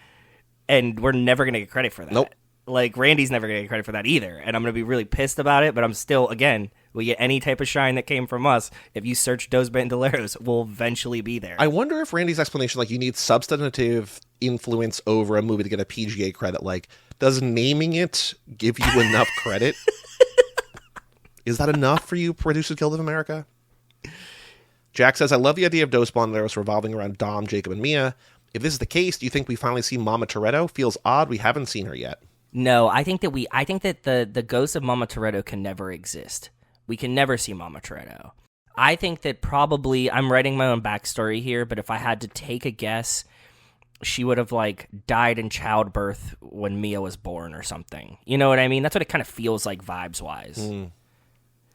and we're never going to get credit for that. Nope. Like, Randy's never going to get credit for that either. And I'm going to be really pissed about it, but I'm still, again, we get any type of shine that came from us. If you search Dos Bandoleros, we'll eventually be there. I wonder if Randy's explanation, like you need substantive influence over a movie to get a P.G.A. credit, like does naming it give you enough credit? Is that enough for you, Producers Guild of America? Jack says, I love the idea of Dos Bandoleros revolving around Dom, Jacob, and Mia. If this is the case, do you think we finally see Mama Toretto? Feels odd we haven't seen her yet. No, I think that the ghost of Mama Toretto can never exist. We can never see Mama Toretto. I think that probably, I'm writing my own backstory here, but if I had to take a guess, she would have like died in childbirth when Mia was born or something. You know what I mean? That's what it kind of feels like vibes wise.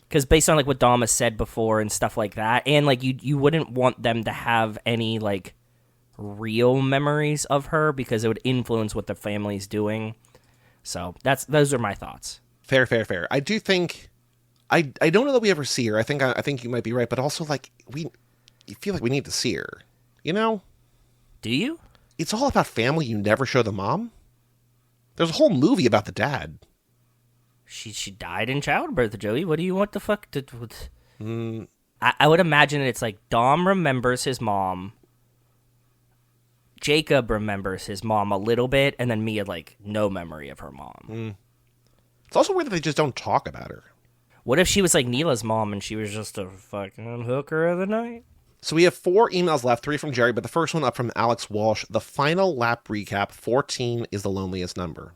Because based on like what Dom has said before and stuff like that, and like you wouldn't want them to have any like real memories of her because it would influence what the family's doing. So those are my thoughts. Fair. I do think I don't know that we ever see her. I think you might be right, but also like you feel like we need to see her. You know? Do you? It's all about family. You never show the mom. There's a whole movie about the dad. She died in childbirth, Joey. What do you want the fuck to? I would imagine it's like Dom remembers his mom. Jacob remembers his mom a little bit, and then Mia, like, no memory of her mom. It's also weird that they just don't talk about her. What if she was like Neela's mom and she was just a fucking hooker of the night? So we have 4 emails left, 3 from Jerry, but the first one up from Alex Walsh. The final lap recap, 14 is the loneliest number.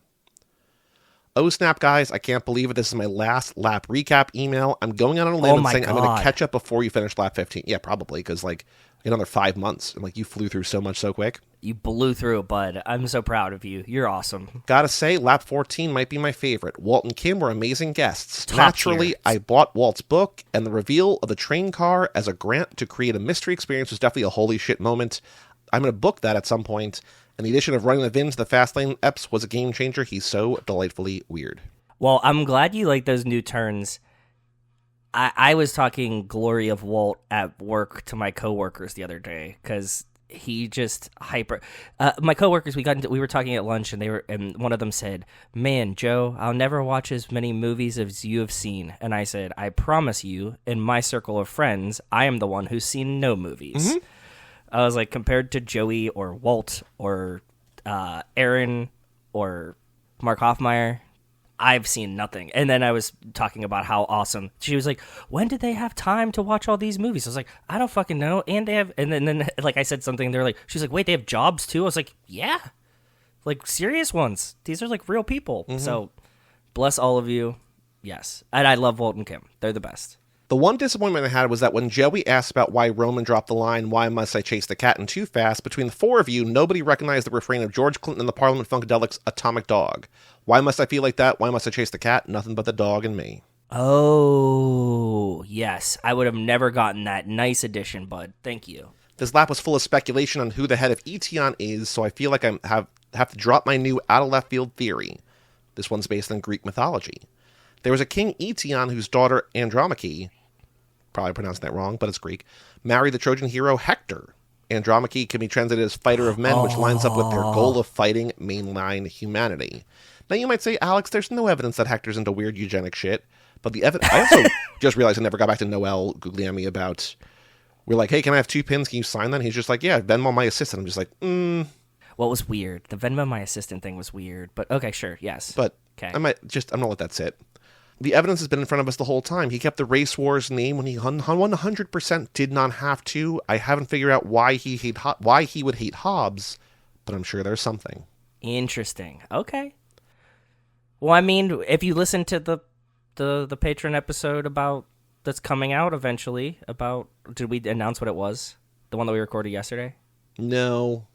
Oh, snap, guys. I can't believe it. This is my last lap recap email. I'm going out on a limb and saying I'm going to catch up before you finish lap 15. Yeah, probably, because, like, another 5 months. And, like, you flew through so much so quick. You blew through it, bud. I'm so proud of you. You're awesome. Gotta say, lap 14 might be my favorite. Walt and Kim were amazing guests. Top Naturally, tier. I bought Walt's book, and the reveal of the train car as a grant to create a mystery experience was definitely a holy shit moment. I'm going to book that at some point. And the addition of running the Vin to the fast lane eps was a game changer. He's so delightfully weird. Well, I'm glad you like those new turns. I was talking glory of Walt at work to my coworkers the other day because he just hyper. My coworkers, we were talking at lunch, and one of them said, "Man, Joe, I'll never watch as many movies as you have seen." And I said, "I promise you, in my circle of friends, I am the one who's seen no movies." Mm-hmm. I was like, compared to Joey or Walt or Aaron or Mark Hoffmeyer, I've seen nothing. And then I was talking about how awesome. She was like, when did they have time to watch all these movies? I was like, I don't fucking know. And they have, and then like I said something, they're like, she's like, wait, they have jobs too? I was like, yeah. Like serious ones. These are like real people. Mm-hmm. So bless all of you. Yes. And I love Walt and Kim. They're the best. The one disappointment I had was that when Joey asked about why Roman dropped the line, "Why must I chase the cat in Too Fast?" between the 4 of you, nobody recognized the refrain of George Clinton and the Parliament Funkadelics' Atomic Dog. Why must I feel like that? Why must I chase the cat? Nothing but the dog and me. Oh, yes. I would have never gotten that. Nice addition, bud. Thank you. This lap was full of speculation on who the head of Eteon is, so I feel like I have to drop my new out-of-left-field theory. This one's based on Greek mythology. There was a king Eteon whose daughter Andromache, probably pronouncing that wrong, but it's Greek, married the Trojan hero Hector. Andromache can be translated as fighter of men, which lines up with their goal of fighting mainline humanity. Now you might say, Alex, there's no evidence that Hector's into weird eugenic shit, but the evidence... I also just realized I never got back to Noel Guglielmi about... We're like, hey, can I have 2 pins? Can you sign that? And he's just like, yeah, Venmo my assistant. I'm just like, What was weird? The Venmo my assistant thing was weird, but okay, sure, yes. But okay. I'm going to let that sit. The evidence has been in front of us the whole time. He kept the Race Wars name when he 100% did not have to. I haven't figured out why he would hate Hobbs, but I'm sure there's something. Interesting. Okay. Well, I mean, if you listen to the patron episode about that's coming out eventually, about did we announce what it was? The one that we recorded yesterday? No.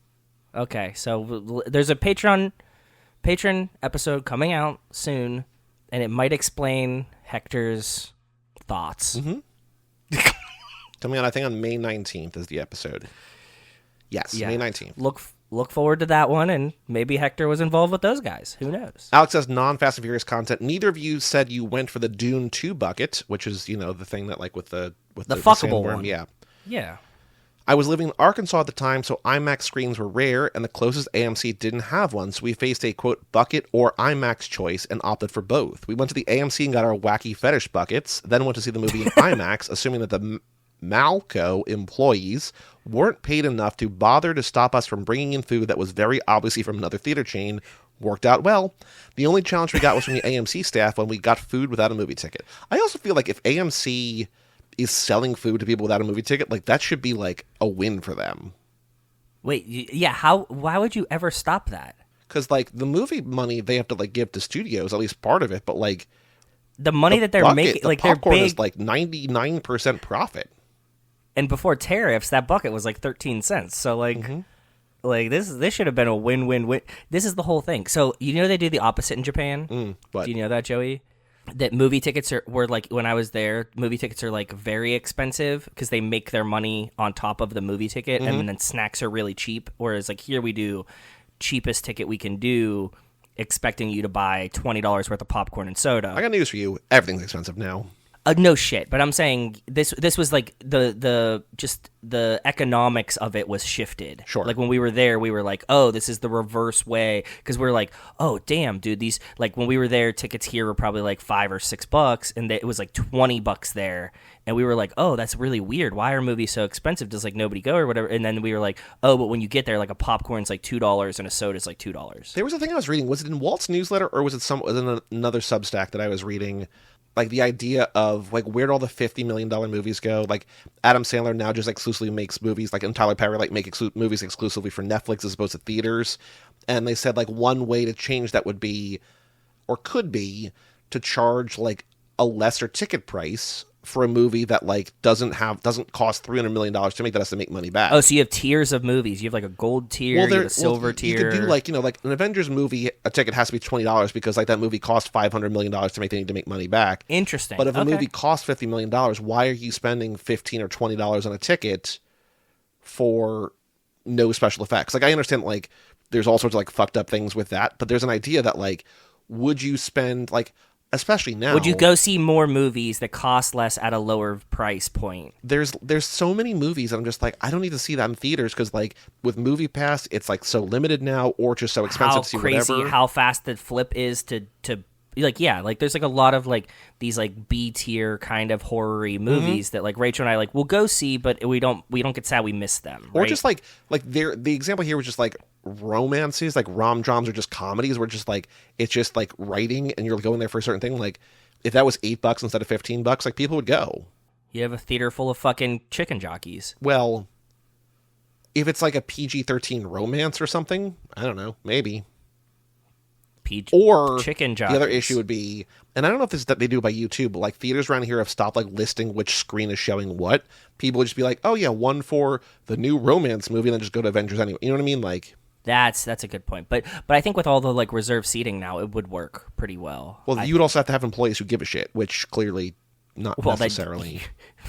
Okay, so there's a patron episode coming out soon, and it might explain Hector's thoughts. Mm-hmm. Coming out, I think, on May 19th is the episode. Yes, Yeah. May 19th. Look forward to that one, and maybe Hector was involved with those guys. Who knows? Alex says non-Fast and Furious content. Neither of you said you went for the Dune 2 bucket, which is, the thing that, like, with the fuckable sandworm. one. Yeah. Yeah. I was living in Arkansas at the time, so IMAX screens were rare, and the closest AMC didn't have one, so we faced a, quote, bucket or IMAX choice and opted for both. We went to the AMC and got our wacky fetish buckets, then went to see the movie in IMAX, assuming that the Malco employees weren't paid enough to bother to stop us from bringing in food that was very obviously from another theater chain. Worked out well. The only challenge we got was from the AMC staff when we got food without a movie ticket. I also feel like if AMC is selling food to people without a movie ticket, like, that should be like a win for them. Wait, yeah, why would you ever stop that? Because, like, the movie money they have to, like, give to studios, at least part of it, but, like, The money that they're bucket, making, the like, they're popcorn big. is like 99% profit. And before tariffs, that bucket was like 13 cents. So like, like this should have been a win-win-win. This is the whole thing. So they do the opposite in Japan. What? Do you know that, Joey? That movie tickets were like, when I was there, movie tickets are like very expensive because they make their money on top of the movie ticket, and then snacks are really cheap. Whereas like here we do cheapest ticket we can do, expecting you to buy $20 worth of popcorn and soda. I got news for you. Everything's expensive now. No shit, but I'm saying this was like the economics of it was shifted. Sure. Like when we were there, we were like, oh, this is the reverse way, because we're like, oh damn, dude, these, like, when we were there, tickets here were probably like $5 or $6, and it was like $20 there, and we were like, oh, that's really weird. Why are movies so expensive? Does like nobody go or whatever? And then we were like, oh, but when you get there, like a popcorn's like $2 and a soda's like $2. There was a thing I was reading. Was it in Walt's newsletter or was it another Substack that I was reading? Like the idea of like where'd all the $50 million movies go? Like Adam Sandler now just exclusively makes movies, like, and Tyler Perry like make movies exclusively for Netflix as opposed to theaters. And they said like one way to change that would be, or could be, to charge like a lesser ticket price for a movie that like doesn't cost $300 million to make, that has to make money back. Oh, so you have tiers of movies. You have like a gold tier, you have a silver tier. You could do like, like an Avengers movie, a ticket has to be $20 because like that movie cost $500 million to make, they need to make money back. Interesting. But if a movie costs $50 million, why are you spending $15 or $20 on a ticket for no special effects? Like, I understand like there's all sorts of like fucked up things with that, but there's an idea that like, would you spend like, especially now, would you go see more movies that cost less at a lower price point? There's so many movies that I'm just like, I don't need to see that in theaters because like with Movie Pass, it's like so limited now or just so expensive to see crazy, whatever. how fast the flip is to like, yeah, like there's like a lot of like these like B tier kind of horror-y movies that like Rachel and I like will go see, but we don't get sad we miss them. Or right? just like the example here was just like romances, like rom-joms, or just comedies where just like it's just like writing and you're going there for a certain thing. Like if that was $8 instead of $15, like people would go. You have a theater full of fucking chicken jockeys. Well, if it's like a PG-13 romance or something, I don't know, maybe. Or chicken jockeys. The other issue would be, and I don't know if this is that they do by YouTube, but like theaters around here have stopped like listing which screen is showing what. People would just be like, oh yeah, one for the new romance movie, and then just go to Avengers anyway. You know what I mean? Like that's a good point. But I think with all the like reserved seating now, it would work pretty well. Well, you would also have to have employees who give a shit, which clearly not necessarily.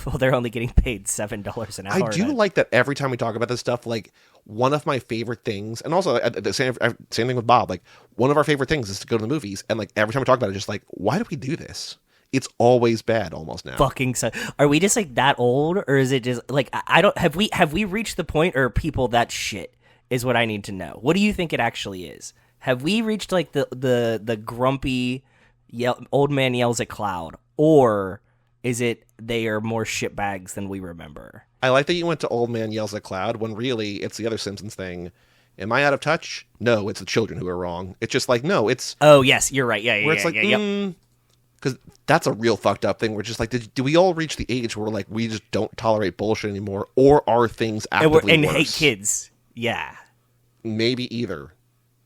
Well, they're only getting paid $7 an hour. I do like that every time we talk about this stuff, like one of my favorite things, and also the same thing with Bob, like one of our favorite things is to go to the movies, and like every time we talk about it, just like, why do we do this? It's always bad almost now. Fucking so. Are we just like that old, or is it just like, I don't, have we reached the point, or are people that shit is what I need to know. What do you think it actually is? Have we reached like the grumpy old man yells at cloud, or is it they are more shitbags than we remember? I like that you went to old man yells at cloud when really it's the other Simpsons thing. Am I out of touch? No, it's the children who are wrong. It's just like, no, it's... Oh, yes, you're right. Yeah, where it's like, because that's a real fucked up thing. We're just like, do we all reach the age where like we just don't tolerate bullshit anymore, or are things actively and hate kids? Yeah, maybe either,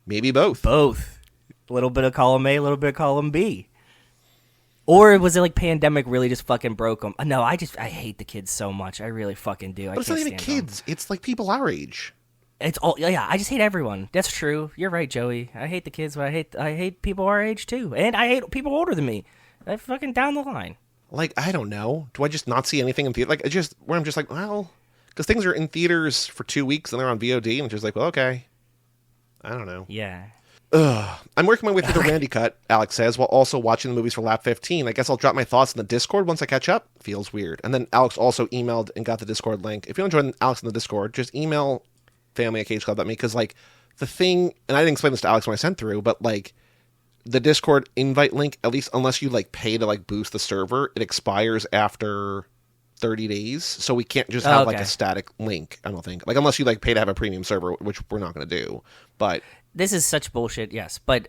maybe both. Both. A little bit of column A, a little bit of column B. Or was it like pandemic really just fucking broke them? No, I hate the kids so much. I really fucking do. But it's not even kids. It's like people our age. It's all yeah. I just hate everyone. That's true. You're right, Joey. I hate the kids, but I hate people our age too, and I hate people older than me. I fucking down the line. Like, I don't know. Do I just not see anything in theater? Like, it's just where I'm just like, well, because things are in theaters for 2 weeks and they're on VOD, and it's just like, well, okay. I don't know. Yeah. I'm working my way through the Randy cut, Alex says, while also watching the movies for lap 15. I guess I'll drop my thoughts in the Discord once I catch up. Feels weird. And then Alex also emailed and got the Discord link. If you want to join Alex in the Discord, just email family@cageclub.me, because, like, the thing, and I didn't explain this to Alex when I sent through, but, like, the Discord invite link, at least unless you, like, pay to, like, boost the server, it expires after 30 days. So we can't just have, like, a static link, I don't think. Like, unless you, like, pay to have a premium server, which we're not going to do. But this is such bullshit, yes. But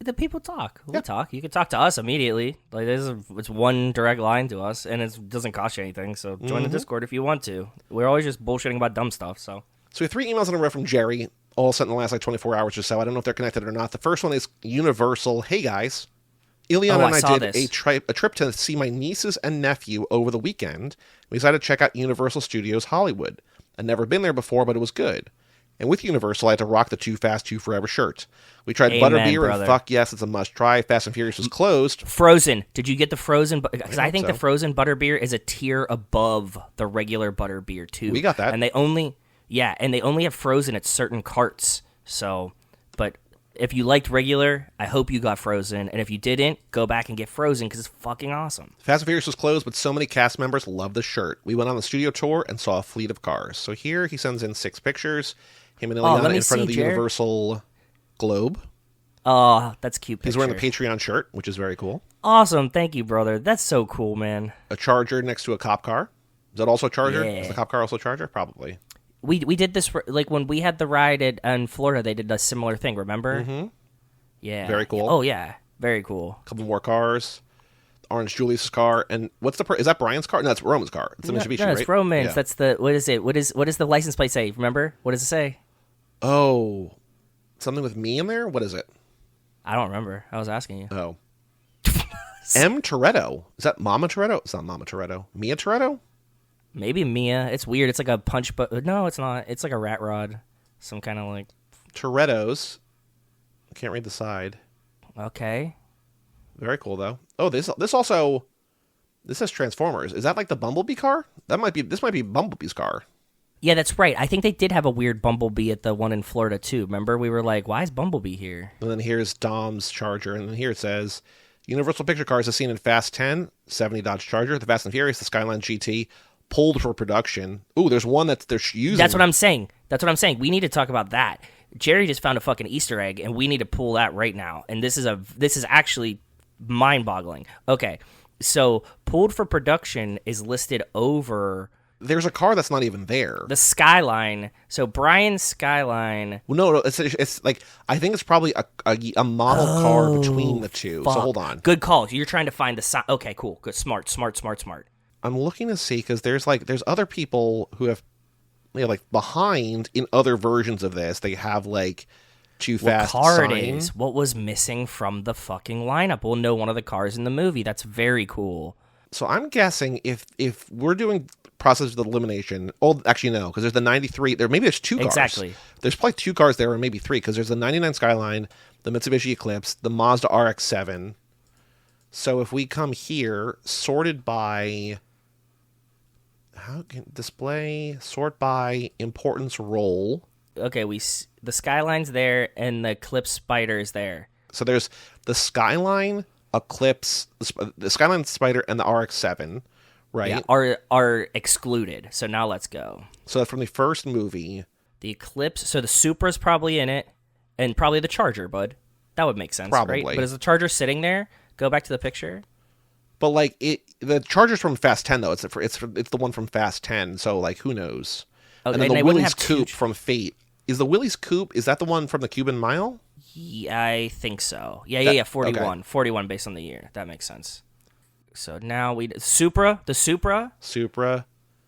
the people talk. We talk. You can talk to us immediately. Like, it's one direct line to us, and it doesn't cost you anything. So join the Discord if you want to. We're always just bullshitting about dumb stuff. So we have 3 emails in a row from Jerry, all sent in the last, like, 24 hours or so. I don't know if they're connected or not. The first one is Universal. Hey, guys. Iliana and I did a trip to see my nieces and nephew over the weekend. We decided to check out Universal Studios Hollywood. I'd never been there before, but it was good. And with Universal, I had to rock the Too Fast, Too Forever shirt. We tried Butterbeer, and fuck yes, it's a must-try. Fast and Furious was closed. Frozen. Did you get the Frozen? Because I think the Frozen Butterbeer is a tier above the regular Butterbeer, too. We got that. And they only have Frozen at certain carts. So, but if you liked regular, I hope you got Frozen. And if you didn't, go back and get Frozen, because it's fucking awesome. Fast and Furious was closed, but so many cast members loved the shirt. We went on the studio tour and saw a fleet of cars. So here he sends in 6 pictures. Him and Ileana in front of the Universal Globe. Oh, that's a cute picture. He's wearing the Patreon shirt, which is very cool. Awesome. Thank you, brother. That's so cool, man. A Charger next to a cop car. Is that also a Charger? Yeah. Is the cop car also a Charger? Probably. We did this, like, when we had the ride in Florida, they did a similar thing, remember? Mm-hmm. Yeah. Very cool. Oh, yeah. Very cool. A couple more cars. Orange Julius's car. And what's is that Brian's car? No, that's Roman's car. It's the Mitsubishi, right? No, it's Roman's. Yeah. That's the, what is it? What does the license plate say? Remember? What does it say? Oh, something with me in there? What is it? I don't remember. I was asking you. Oh. M. Toretto. Is that Mama Toretto? It's not Mama Toretto. Mia Toretto? Maybe Mia. It's weird. It's like a punch, but no, it's not. It's like a rat rod. Some kind of like Toretto's. I can't read the side. Okay. Very cool though. Oh, this says Transformers. Is that like the Bumblebee car? This might be Bumblebee's car. Yeah, that's right. I think they did have a weird Bumblebee at the one in Florida too. Remember, we were like, "Why is Bumblebee here?" And then here's Dom's Charger, and then here it says, "Universal Picture Cars is seen in Fast 10, 70 Dodge Charger, the Fast and Furious, the Skyline GT, pulled for production." Ooh, there's one that they're using. That's what I'm saying. We need to talk about that. Jerry just found a fucking Easter egg, and we need to pull that right now. And this is actually mind-boggling. Okay, so pulled for production is listed over. There's a car that's not even there. The Skyline. So Brian's Skyline. Well, no, it's like, I think it's probably a model car between the two. Fuck. So hold on. Good call. You're trying to find the okay, cool. Good. Smart. I'm looking to see, because there's other people who have, like, behind in other versions of this. They have, like, Too Fast what car sign. It is. What was missing from the fucking lineup? We'll know one of the cars in the movie. That's very cool. So I'm guessing if we're doing process of elimination, actually no, because there's the 93. There's 2 cars. Exactly. There's probably 2 cars there, or maybe 3, because there's the 99 Skyline, the Mitsubishi Eclipse, the Mazda RX-7. So if we come here, sorted by, sort by importance role. Okay, the Skyline's there and the Eclipse Spider is there. So there's the Skyline, Eclipse, the Skyline Spider, and the RX-7, right? Yeah, are excluded. So now let's go. So from the first movie, the Eclipse. So the Supra's probably in it, and probably the Charger, bud. That would make sense, probably. Right? But is the Charger sitting there? Go back to the picture. But like the Charger's from Fast 10 though. It's the one from Fast 10. So like, who knows? Okay, and then the Willys Coupe from Fate. Is the Willys Coupe? Is that the one from the Cuban Mile? Yeah, I think so. Yeah. 41. Okay. 41 based on the year. That makes sense. So now the Supra.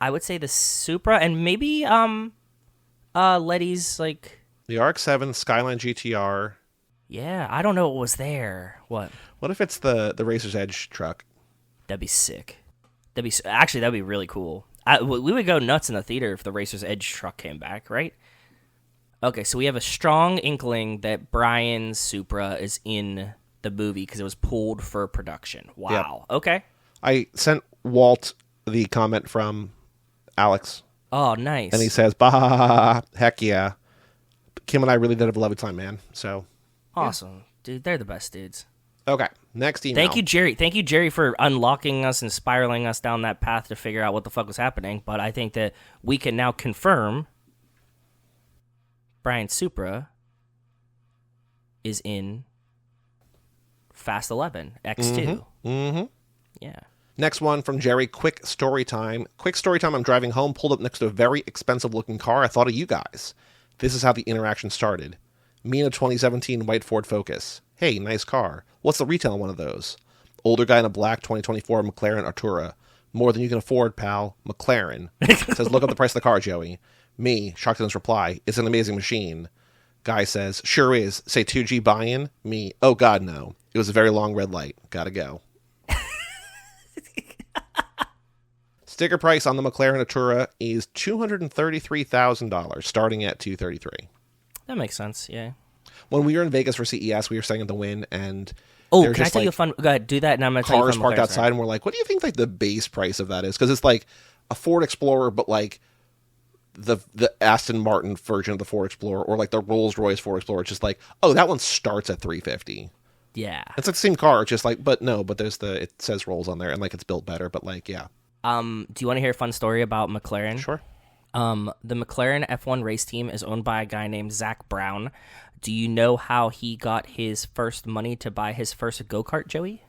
I would say the Supra, and maybe Letty's, like, the RX-7, Skyline GTR. Yeah, I don't know what was there. What? What if it's the Racer's Edge truck? That'd be sick. Actually, that'd be really cool. We would go nuts in the theater if the Racer's Edge truck came back, right? Okay, so we have a strong inkling that Brian's Supra is in the movie because it was pulled for production. Wow. Yep. Okay. I sent Walt the comment from Alex. Oh, nice. And he says, bah, heck yeah. Kim and I really did have a lovely time, man. So awesome. Dude, they're the best dudes. Okay, next email. Thank you, Jerry. Thank you, Jerry, for unlocking us and spiraling us down that path to figure out what the fuck was happening. But I think that we can now confirm Brian Supra is in Fast 11, X2. Mm-hmm. Yeah. Next one from Jerry, quick story time. Quick story time, I'm driving home, pulled up next to a very expensive-looking car. I thought of you guys. This is how the interaction started. Me in a 2017 white Ford Focus. Hey, nice car. What's the retail on one of those? Older guy in a black 2024 McLaren Artura. More than you can afford, pal. McLaren. Says, look up the price of the car, Joey. Me, shocked in his reply. It's an amazing machine. Guy says, sure is. Say 2G buy-in? Me, oh god, no. It was a very long red light. Gotta go. Sticker price on the McLaren Artura is $233,000, starting at $233,000. That makes sense, yeah. When we were in Vegas for CES, we were staying at the Wynn, and can I tell you a fun? Go ahead, do that, and I'm gonna tell you. Cars parked outside, and we're like, "What do you think like the base price of that is?" Because it's like a Ford Explorer, but like the Aston Martin version of the Ford Explorer, or like the Rolls Royce Ford Explorer. It's just like, oh, that one starts at $350,000. Yeah, it's like the same car, just like, but there's it says Rolls on there, and like it's built better, but like, yeah. Do you want to hear a fun story about McLaren? Sure. The McLaren F1 race team is owned by a guy named Zach Brown. Do you know how he got his first money to buy his first go-kart, Joey?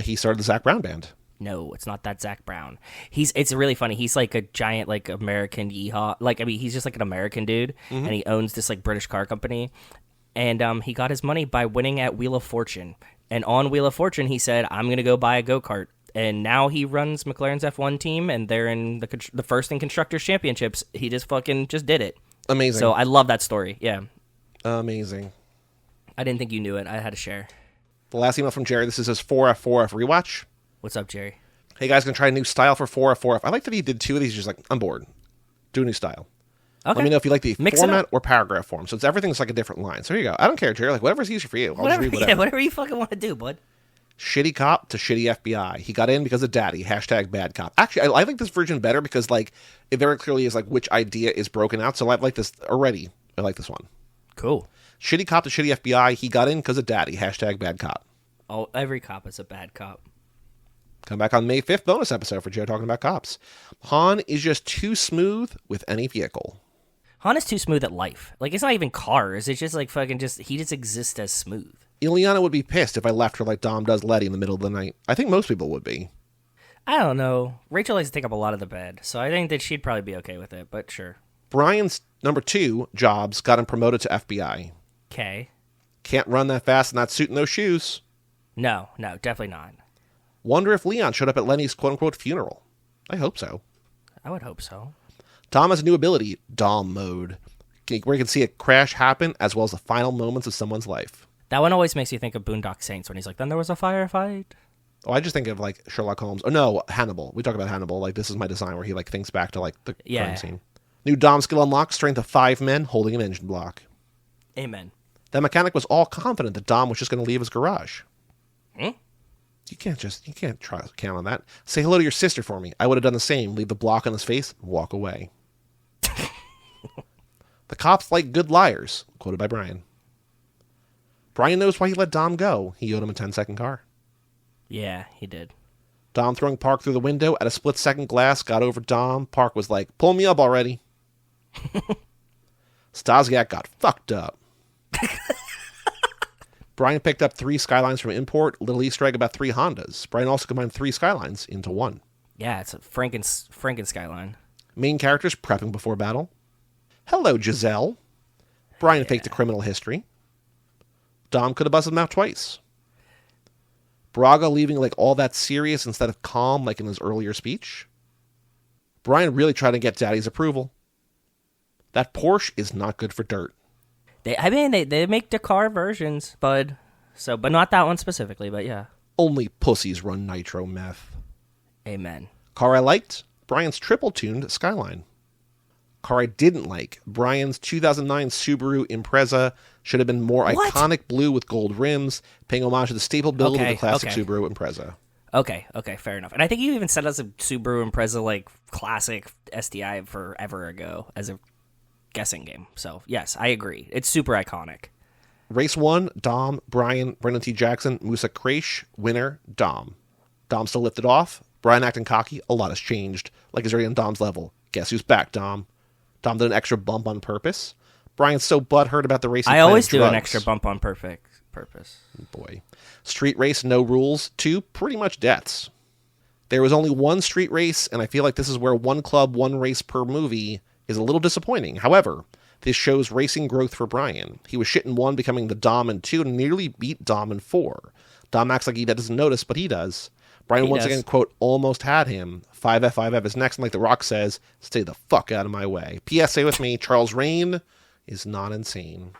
He started the Zach Brown band. No, it's not that Zach Brown. It's really funny. He's like a giant like American yeehaw. Like, I mean, he's just like an American dude, and he owns this like British car company. And he got his money by winning at Wheel of Fortune. And on Wheel of Fortune, he said, I'm going to go buy a go-kart. And now he runs McLaren's F1 team, and they're in the first in Constructors Championships. He just did it. Amazing. So I love that story. Yeah. Amazing. I didn't think you knew it. I had to share. The last email from Jerry. This is his 4F rewatch. What's up, Jerry? Hey guys, gonna try a new style for 4F. I like that he did two of these. Just like, I'm bored. Do a new style. Okay. Let me know if you like the Mix format or paragraph form. So everything's like a different line. So here you go. I don't care, Jerry. Like whatever's easier for you. I'll just read whatever. Yeah, whatever you fucking want to do, bud. Shitty cop to shitty FBI. He got in because of daddy. # bad cop. Actually, I like this version better because like it very clearly is like which idea is broken out. So I like this already. I like this one. Cool. Shitty cop to shitty FBI. He got in because of daddy. # bad cop. Oh, every cop is a bad cop. Come back on May 5th bonus episode for Joe talking about cops. Han is just too smooth with any vehicle. Han is too smooth at life. Like, it's not even cars. It's just like fucking he just exists as smooth. Ileana would be pissed if I left her like Dom does Letty in the middle of the night. I think most people would be. I don't know. Rachel likes to take up a lot of the bed, so I think that she'd probably be okay with it, but sure. Brian's number 2 jobs got him promoted to FBI. Okay. Can't run that fast in that suit and those shoes. No, definitely not. Wonder if Leon showed up at Lenny's quote-unquote funeral. I hope so. I would hope so. Dom has a new ability, Dom mode, where you can see a crash happen as well as the final moments of someone's life. That one always makes you think of Boondock Saints when he's like, then there was a firefight. Oh, I just think of like Sherlock Holmes. Oh no, Hannibal. We talk about Hannibal. Like this is my design where he like thinks back to like the crime scene. New Dom skill unlocked, strength of 5 men holding an engine block. Amen. That mechanic was all confident that Dom was just going to leave his garage. You can't try to count on that. Say hello to your sister for me. I would have done the same. Leave the block on his face and walk away. The cops like good liars. Quoted by Brian. Brian knows why he let Dom go. He owed him a 10-second car. Yeah, he did. Dom throwing Park through the window at a split-second glass got over Dom. Park was like, pull me up already. Stasiak got fucked up. Brian picked up 3 Skylines from import. Little Easter egg about 3 Hondas. Brian also combined 3 Skylines into 1. Yeah, it's a Franken Skyline. Main characters prepping before battle. Hello, Giselle. Brian faked a criminal history. Dom could have busted him out twice. Braga leaving like all that serious instead of calm like in his earlier speech. Brian really tried to get Daddy's approval. That Porsche is not good for dirt. They make Dakar versions, bud. So, but not that one specifically. But yeah, Only pussies run nitro meth. amen. Car I liked, Brian's triple-tuned Skyline. Car I didn't like, Brian's 2009 Subaru Impreza should have been more iconic blue with gold rims, paying homage to the staple build of the classic Subaru Impreza. Okay, fair enough. And I think you even said us a Subaru Impreza like classic STI forever ago as a guessing game. So yes, I agree. It's super iconic. Race 1, Dom, Brian, Brendan T. Jackson, Musa Kraish, winner, Dom. Dom still lifted off. Brian acting cocky, a lot has changed. Like he's already on Dom's level. Guess who's back, Dom? Dom did an extra bump on purpose. Brian's so butthurt about the race. I always do an extra bump on purpose. Boy. Street race, no rules. 2, pretty much deaths. There was only one street race, and I feel like this is where one club, one race per movie is a little disappointing. However, this shows racing growth for Brian. He was shit in 1, becoming the Dom in 2, and nearly beat Dom in 4. Dom acts like he doesn't notice, but he does. Brian once again, quote, almost had him. 5F is next, and like The Rock says, stay the fuck out of my way. P.S. Stay with me, Charles Rain is not insane.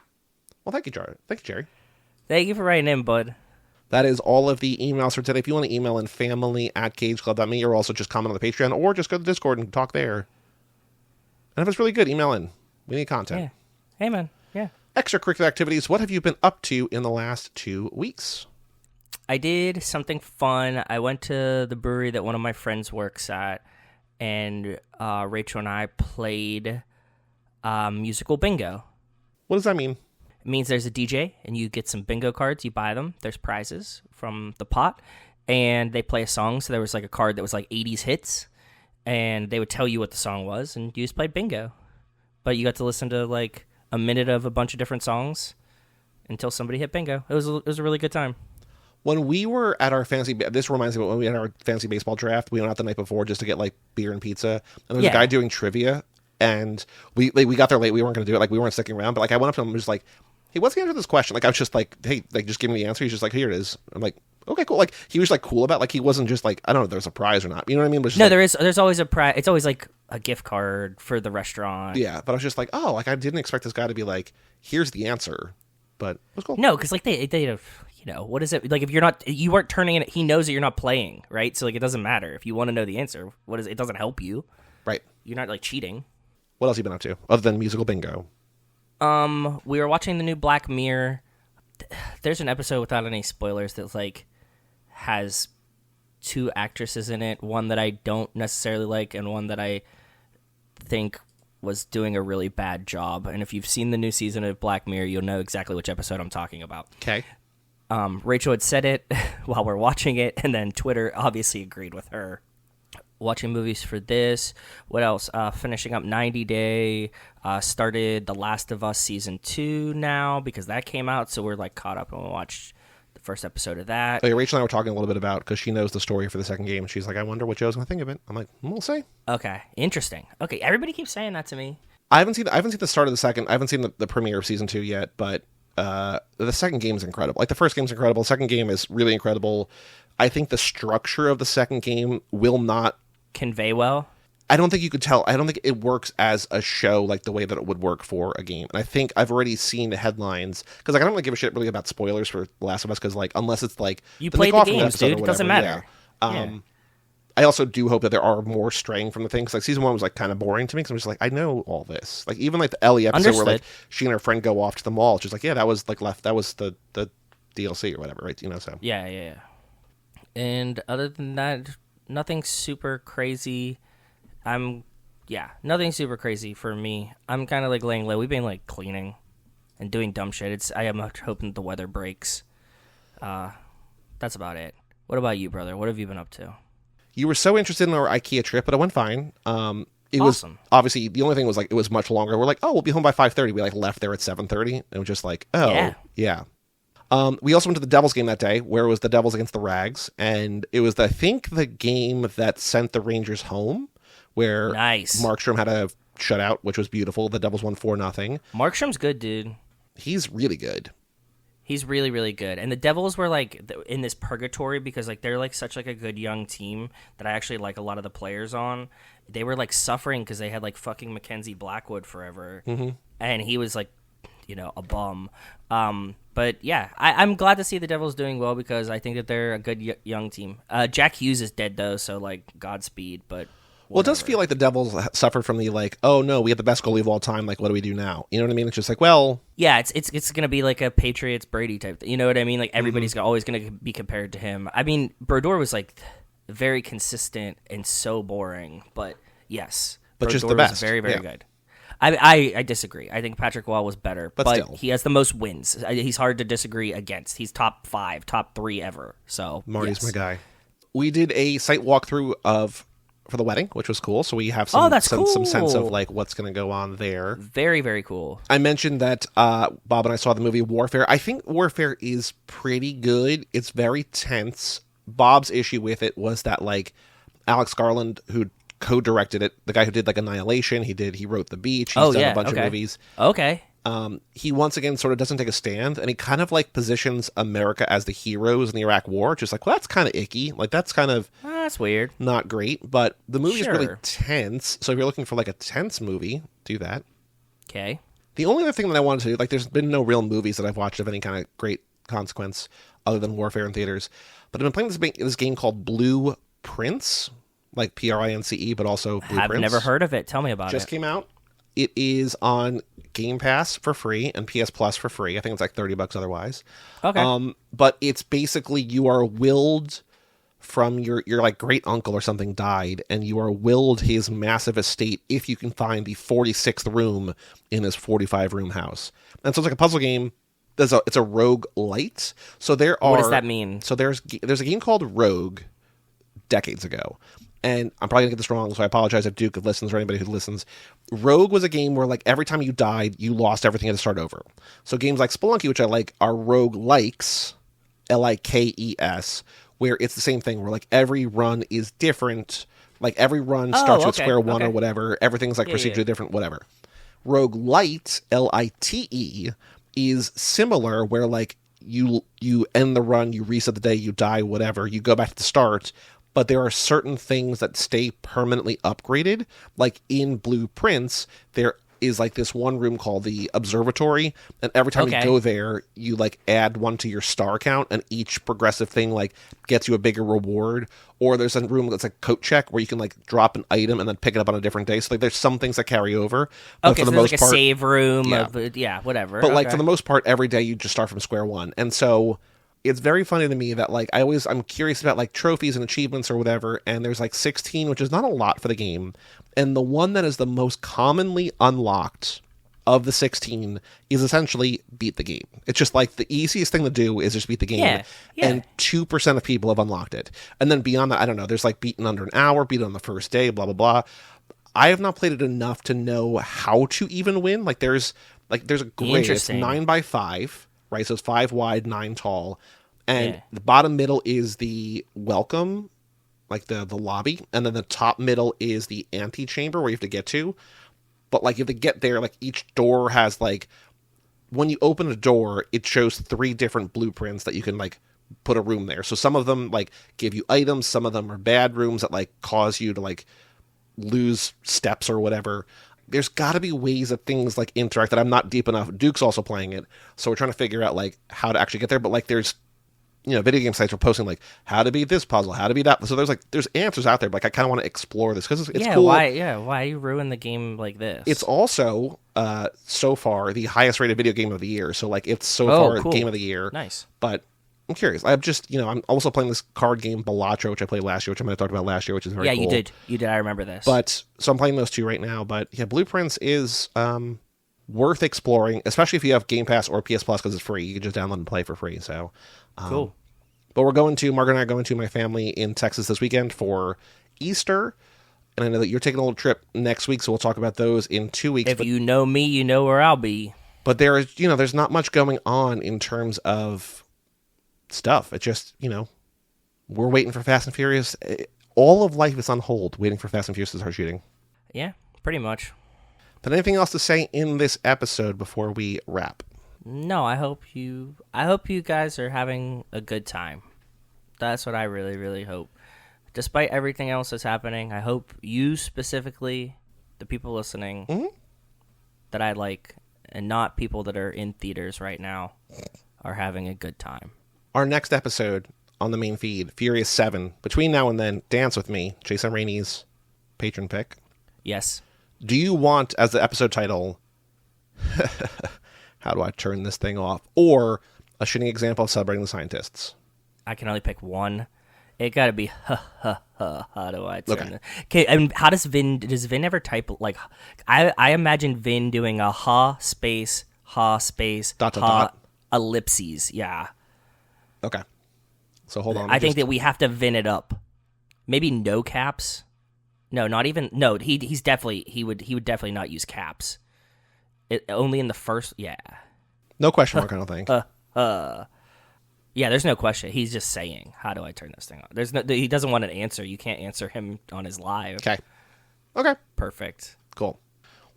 Well, thank you, Jerry. Thank you for writing in, bud. That is all of the emails for today. If you want to email in family@cageclub.me, or also just comment on the Patreon, or just go to the Discord and talk there. And if it's really good, email in. We need content. Yeah. Hey, man. Yeah. Extracurricular activities. What have you been up to in the last 2 weeks? I did something fun. I went to the brewery that one of my friends works at, and Rachel and I played musical bingo. What does that mean? It means there's a DJ, and you get some bingo cards. You buy them. There's prizes from the pot, and they play a song. So there was like a card that was like 80s hits, and they would tell you what the song was, and you just played bingo. But you got to listen to like a minute of a bunch of different songs until somebody hit bingo. It was a really good time. When we were at our this reminds me of when we had our fantasy baseball draft, we went out the night before just to get like beer and pizza. And there was a guy doing trivia, and we got there late. We weren't going to do it. Like, we weren't sticking around. But like, I went up to him and was like, hey, what's the answer to this question? Like, I was just like, hey, like, just give me the answer. He's just like, here it is. I'm like, okay, cool. Like, he was like cool about, like, he wasn't just like, I don't know if there's a prize or not. You know what I mean? But no, like, there's always a prize. It's always like a gift card for the restaurant. Yeah, but I was just like, oh, like, I didn't expect this guy to be like, here's the answer. But it was cool. No, because like they you know, what is it like if you weren't turning it? He knows that you're not playing, right? So like it doesn't matter if you want to know the answer. It doesn't help you, right? You're not like cheating. What else have you been up to other than musical bingo? We were watching the new Black Mirror. There's an episode without any spoilers that like has 2 actresses in it. One that I don't necessarily like, and one that I think was doing a really bad job. And if you've seen the new season of Black Mirror, you'll know exactly which episode I'm talking about. Okay. Rachel had said it while we're watching it, and then Twitter obviously agreed with her. Watching movies for this. What else? Finishing up 90 Day. Started The Last of Us Season 2 now because that came out, so we're like caught up and we'll watch the first episode of that. Oh, yeah, Rachel and I were talking a little bit about, because she knows the story for the second game, and she's like, I wonder what Joe's going to think of it. I'm like, we'll see. Okay, interesting. Okay, everybody keeps saying that to me. I haven't seen the start of the second. I haven't seen the premiere of Season 2 yet, but the second game is incredible. Like, the first game's incredible. The second game is really incredible. I think the structure of the second game will not convey well. I don't think you could tell. I don't think it works as a show like the way that it would work for a game. And I think I've already seen the headlines, because like, I don't really give a shit really about spoilers for The Last of Us, because like, unless it's like you play the games, dude, it doesn't matter. Yeah. I also do hope that there are more straying from the thing, because like season 1 was like kind of boring to me, because I'm just like, I know all this. Like, even like the Ellie episode where like she and her friend go off to the mall, she's like, yeah, that was like that was the DLC or whatever, right? You know, so yeah. And other than that, nothing super crazy. Nothing super crazy for me. I'm kind of like laying low. We've been like cleaning and doing dumb shit. I am hoping the weather breaks. That's about it. What about you, brother? What have you been up to? You were so interested in our IKEA trip, but it went fine. It awesome. Was obviously the only thing was like it was much longer. We're like, oh, we'll be home by 5:30. We like left there at 7:30, and it was just like, oh yeah. We also went to the Devils game that day, where it was the Devils against the Rags, and it was I think the game that sent the Rangers home, where Markstrom had a shutout, which was beautiful. The Devils won 4-0. Markstrom's good, dude. He's really good. He's really, really good. And the Devils were like in this purgatory because like they're like such like a good young team that I actually like a lot of the players on. They were like suffering because they had like fucking Mackenzie Blackwood forever, and he was like a bum. But yeah, I'm glad to see the Devils doing well because I think that they're a good young team. Jack Hughes is dead though, so like Godspeed. But Well, it does whatever. feel like the Devils suffered from the like, oh no, we have the best goalie of all time. Like, what do we do now? You know what I mean? It's just like, well, Yeah, it's gonna be like a Patriots Brady type thing. You know what I mean? Like everybody's always gonna be compared to him. I mean, Brodeur was like very consistent and so boring, but yes, But just the Brodeur was best. very Yeah. good. I disagree. I think Patrick Wall was better, But but still. he has the most wins. He's hard to disagree against. He's top 5, top 3 ever. So Marty's yes. my guy. We did a site walkthrough for the wedding, which was cool. So we have some that's some sense of cool. like what's going to go on there. Very, very cool. I mentioned that Bob and I saw the movie Warfare. I think Warfare is pretty good. It's very tense. Bob's issue with it was that like Alex Garland, who co-directed it, the guy who did like Annihilation, he wrote The Beach. He's done a bunch of movies. Okay. He once again sort of doesn't take a stand, and he kind of like positions America as the heroes in the Iraq War. Just like, well, that's kind of icky. Like that's kind of That's weird. not great. But the movie is really Sure. tense. So if you're looking for like a tense movie, do that. Okay. The only other thing that I wanted to do, like, there's been no real movies that I've watched of any kind of great consequence other than Warfare in theaters. But I've been playing this game called Blue Prince, like Prince, but also Blue I've Prince. never heard of it. Tell me about Just it. came out. It is on Game Pass for free and PS Plus for free. I think it's like $30 otherwise. Okay. But it's basically you are willed from your like great uncle or something died, and you are willed his massive estate if you can find the 46th room in his 45 room house. And so it's like a puzzle game. It's a rogue light. So there are. What does that mean? So there's a game called Rogue decades ago. And I'm probably gonna get this wrong, so I apologize if Duke listens or anybody who listens. Rogue was a game where like every time you died, you lost everything, you had to start over. So games like Spelunky, which I like, are rogue likes, Likes, where it's the same thing, where like every run is different. Like every run starts you at okay, square one or okay. whatever. Everything's like Yeah, procedurally yeah. different, whatever. Rogue Lite, Lite, is similar, where like you end the run, you reset the day, you die, whatever, you go back to the start. But there are certain things that stay permanently upgraded. Like in Blueprints, there is like this one room called the Observatory, and every time you Okay. go there, you like add one to your star count, and each progressive thing like gets you a bigger reward. Or there's a room that's like coat check where you can like drop an item and then pick it up on a different day. So like there's some things that carry over. But Okay, for so the there's most like part, a save room. Yeah. Whatever. but like Okay. for the most part, every day you just start from square one. And so it's very funny to me that like I'm curious about like trophies and achievements or whatever, and there's like 16, which is not a lot for the game. And the one that is the most commonly unlocked of the 16 is essentially beat the game. It's just like the easiest thing to do is just beat the game. Yeah, yeah. And 2% of people have unlocked it. And then beyond that, I don't know, there's like beaten under an hour, beat on the first day, blah, blah, blah. I have not played it enough to know how to even win. There's a grade. It's Interesting. 9x5, right? So it's 5 wide, 9 tall. And Yeah. the bottom middle is the welcome, like the lobby. And then the top middle is the antechamber where you have to get to. But like you have to get there, like each door has like, when you open a door, it shows 3 different blueprints that you can like put a room there. So some of them like give you items, some of them are bad rooms that like cause you to like lose steps or whatever. There's got to be ways that things like interact that I'm not deep enough. Duke's also playing it, so we're trying to figure out like how to actually get there. But like there's, video game sites are posting like how to beat this puzzle, how to beat that. So there's answers out there. But like I kind of want to explore this because it's cool. Why you ruin the game like this? It's also so far the highest rated video game of the year. So like it's so Oh, far cool. game of the year. Nice. But I'm curious. I'm just I'm also playing this card game Balatro, which I played last year, which I might have talked about last year, which is very cool. You did. I remember this. But so I'm playing those 2 right now. But yeah, Blueprints is worth exploring, especially if you have Game Pass or PS Plus because it's free. You can just download and play for free. So cool. But Margaret and I are going to my family in Texas this weekend for Easter. And I know that you're taking a little trip next week, so we'll talk about those in 2 weeks. If you know me, you know where I'll be. But there is, there's not much going on in terms of stuff. It's just, we're waiting for Fast and Furious. All of life is on hold, waiting for Fast and Furious to start shooting. Yeah, pretty much. But anything else to say in this episode before we wrap? No, I hope you guys are having a good time. That's what I really, really hope. Despite everything else that's happening, I hope you specifically, the people listening, that I like and not people that are in theaters right now are having a good time. Our next episode on the main feed, Furious 7. Between now and then, Dance With Me, Jason Rainey's patron pick. Yes. Do you want, as the episode title, how do I turn this thing off? Or a shitty example of Celebrating the Scientists? I can only pick one. It gotta be how do I turn Okay. it? Okay, I mean, how does Vin ever type, like, I imagine Vin doing a ha space Dot, dot, ha dot. ellipses. Yeah. Okay. So hold on. I think that we have to Vin it up. Maybe no caps. No, not even. No, he would definitely not use caps. It only in the first. Yeah. No question mark, I don't think. Yeah, there's no question. He's just saying, "How do I turn this thing on?" There's no. He doesn't want an answer. You can't answer him on his live. Okay. Perfect. Cool.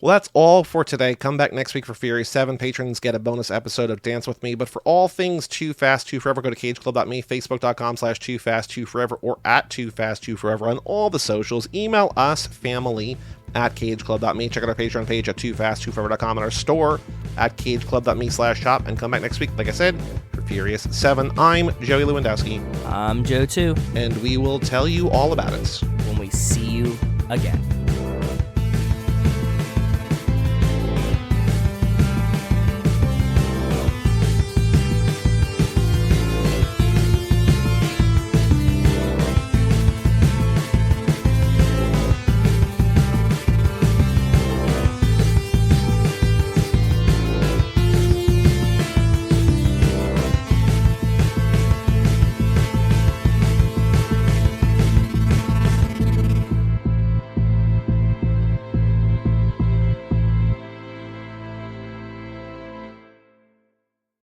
Well, that's all for today. Come back next week for Fury 7. Patrons get a bonus episode of Dance With Me. But for all things Too Fast, Too Forever, go to cageclub.me, facebook.com/Too Fast, Too Forever, or at Too Fast, Too Forever on all the socials. Email us, family, at cageclub.me. Check out our Patreon page at toofasttooforever.com and our store at cageclub.me/shop. And come back next week, like I said, for Furious 7. I'm Joey Lewandowski. I'm Joe too. And we will tell you all about it When we see you again.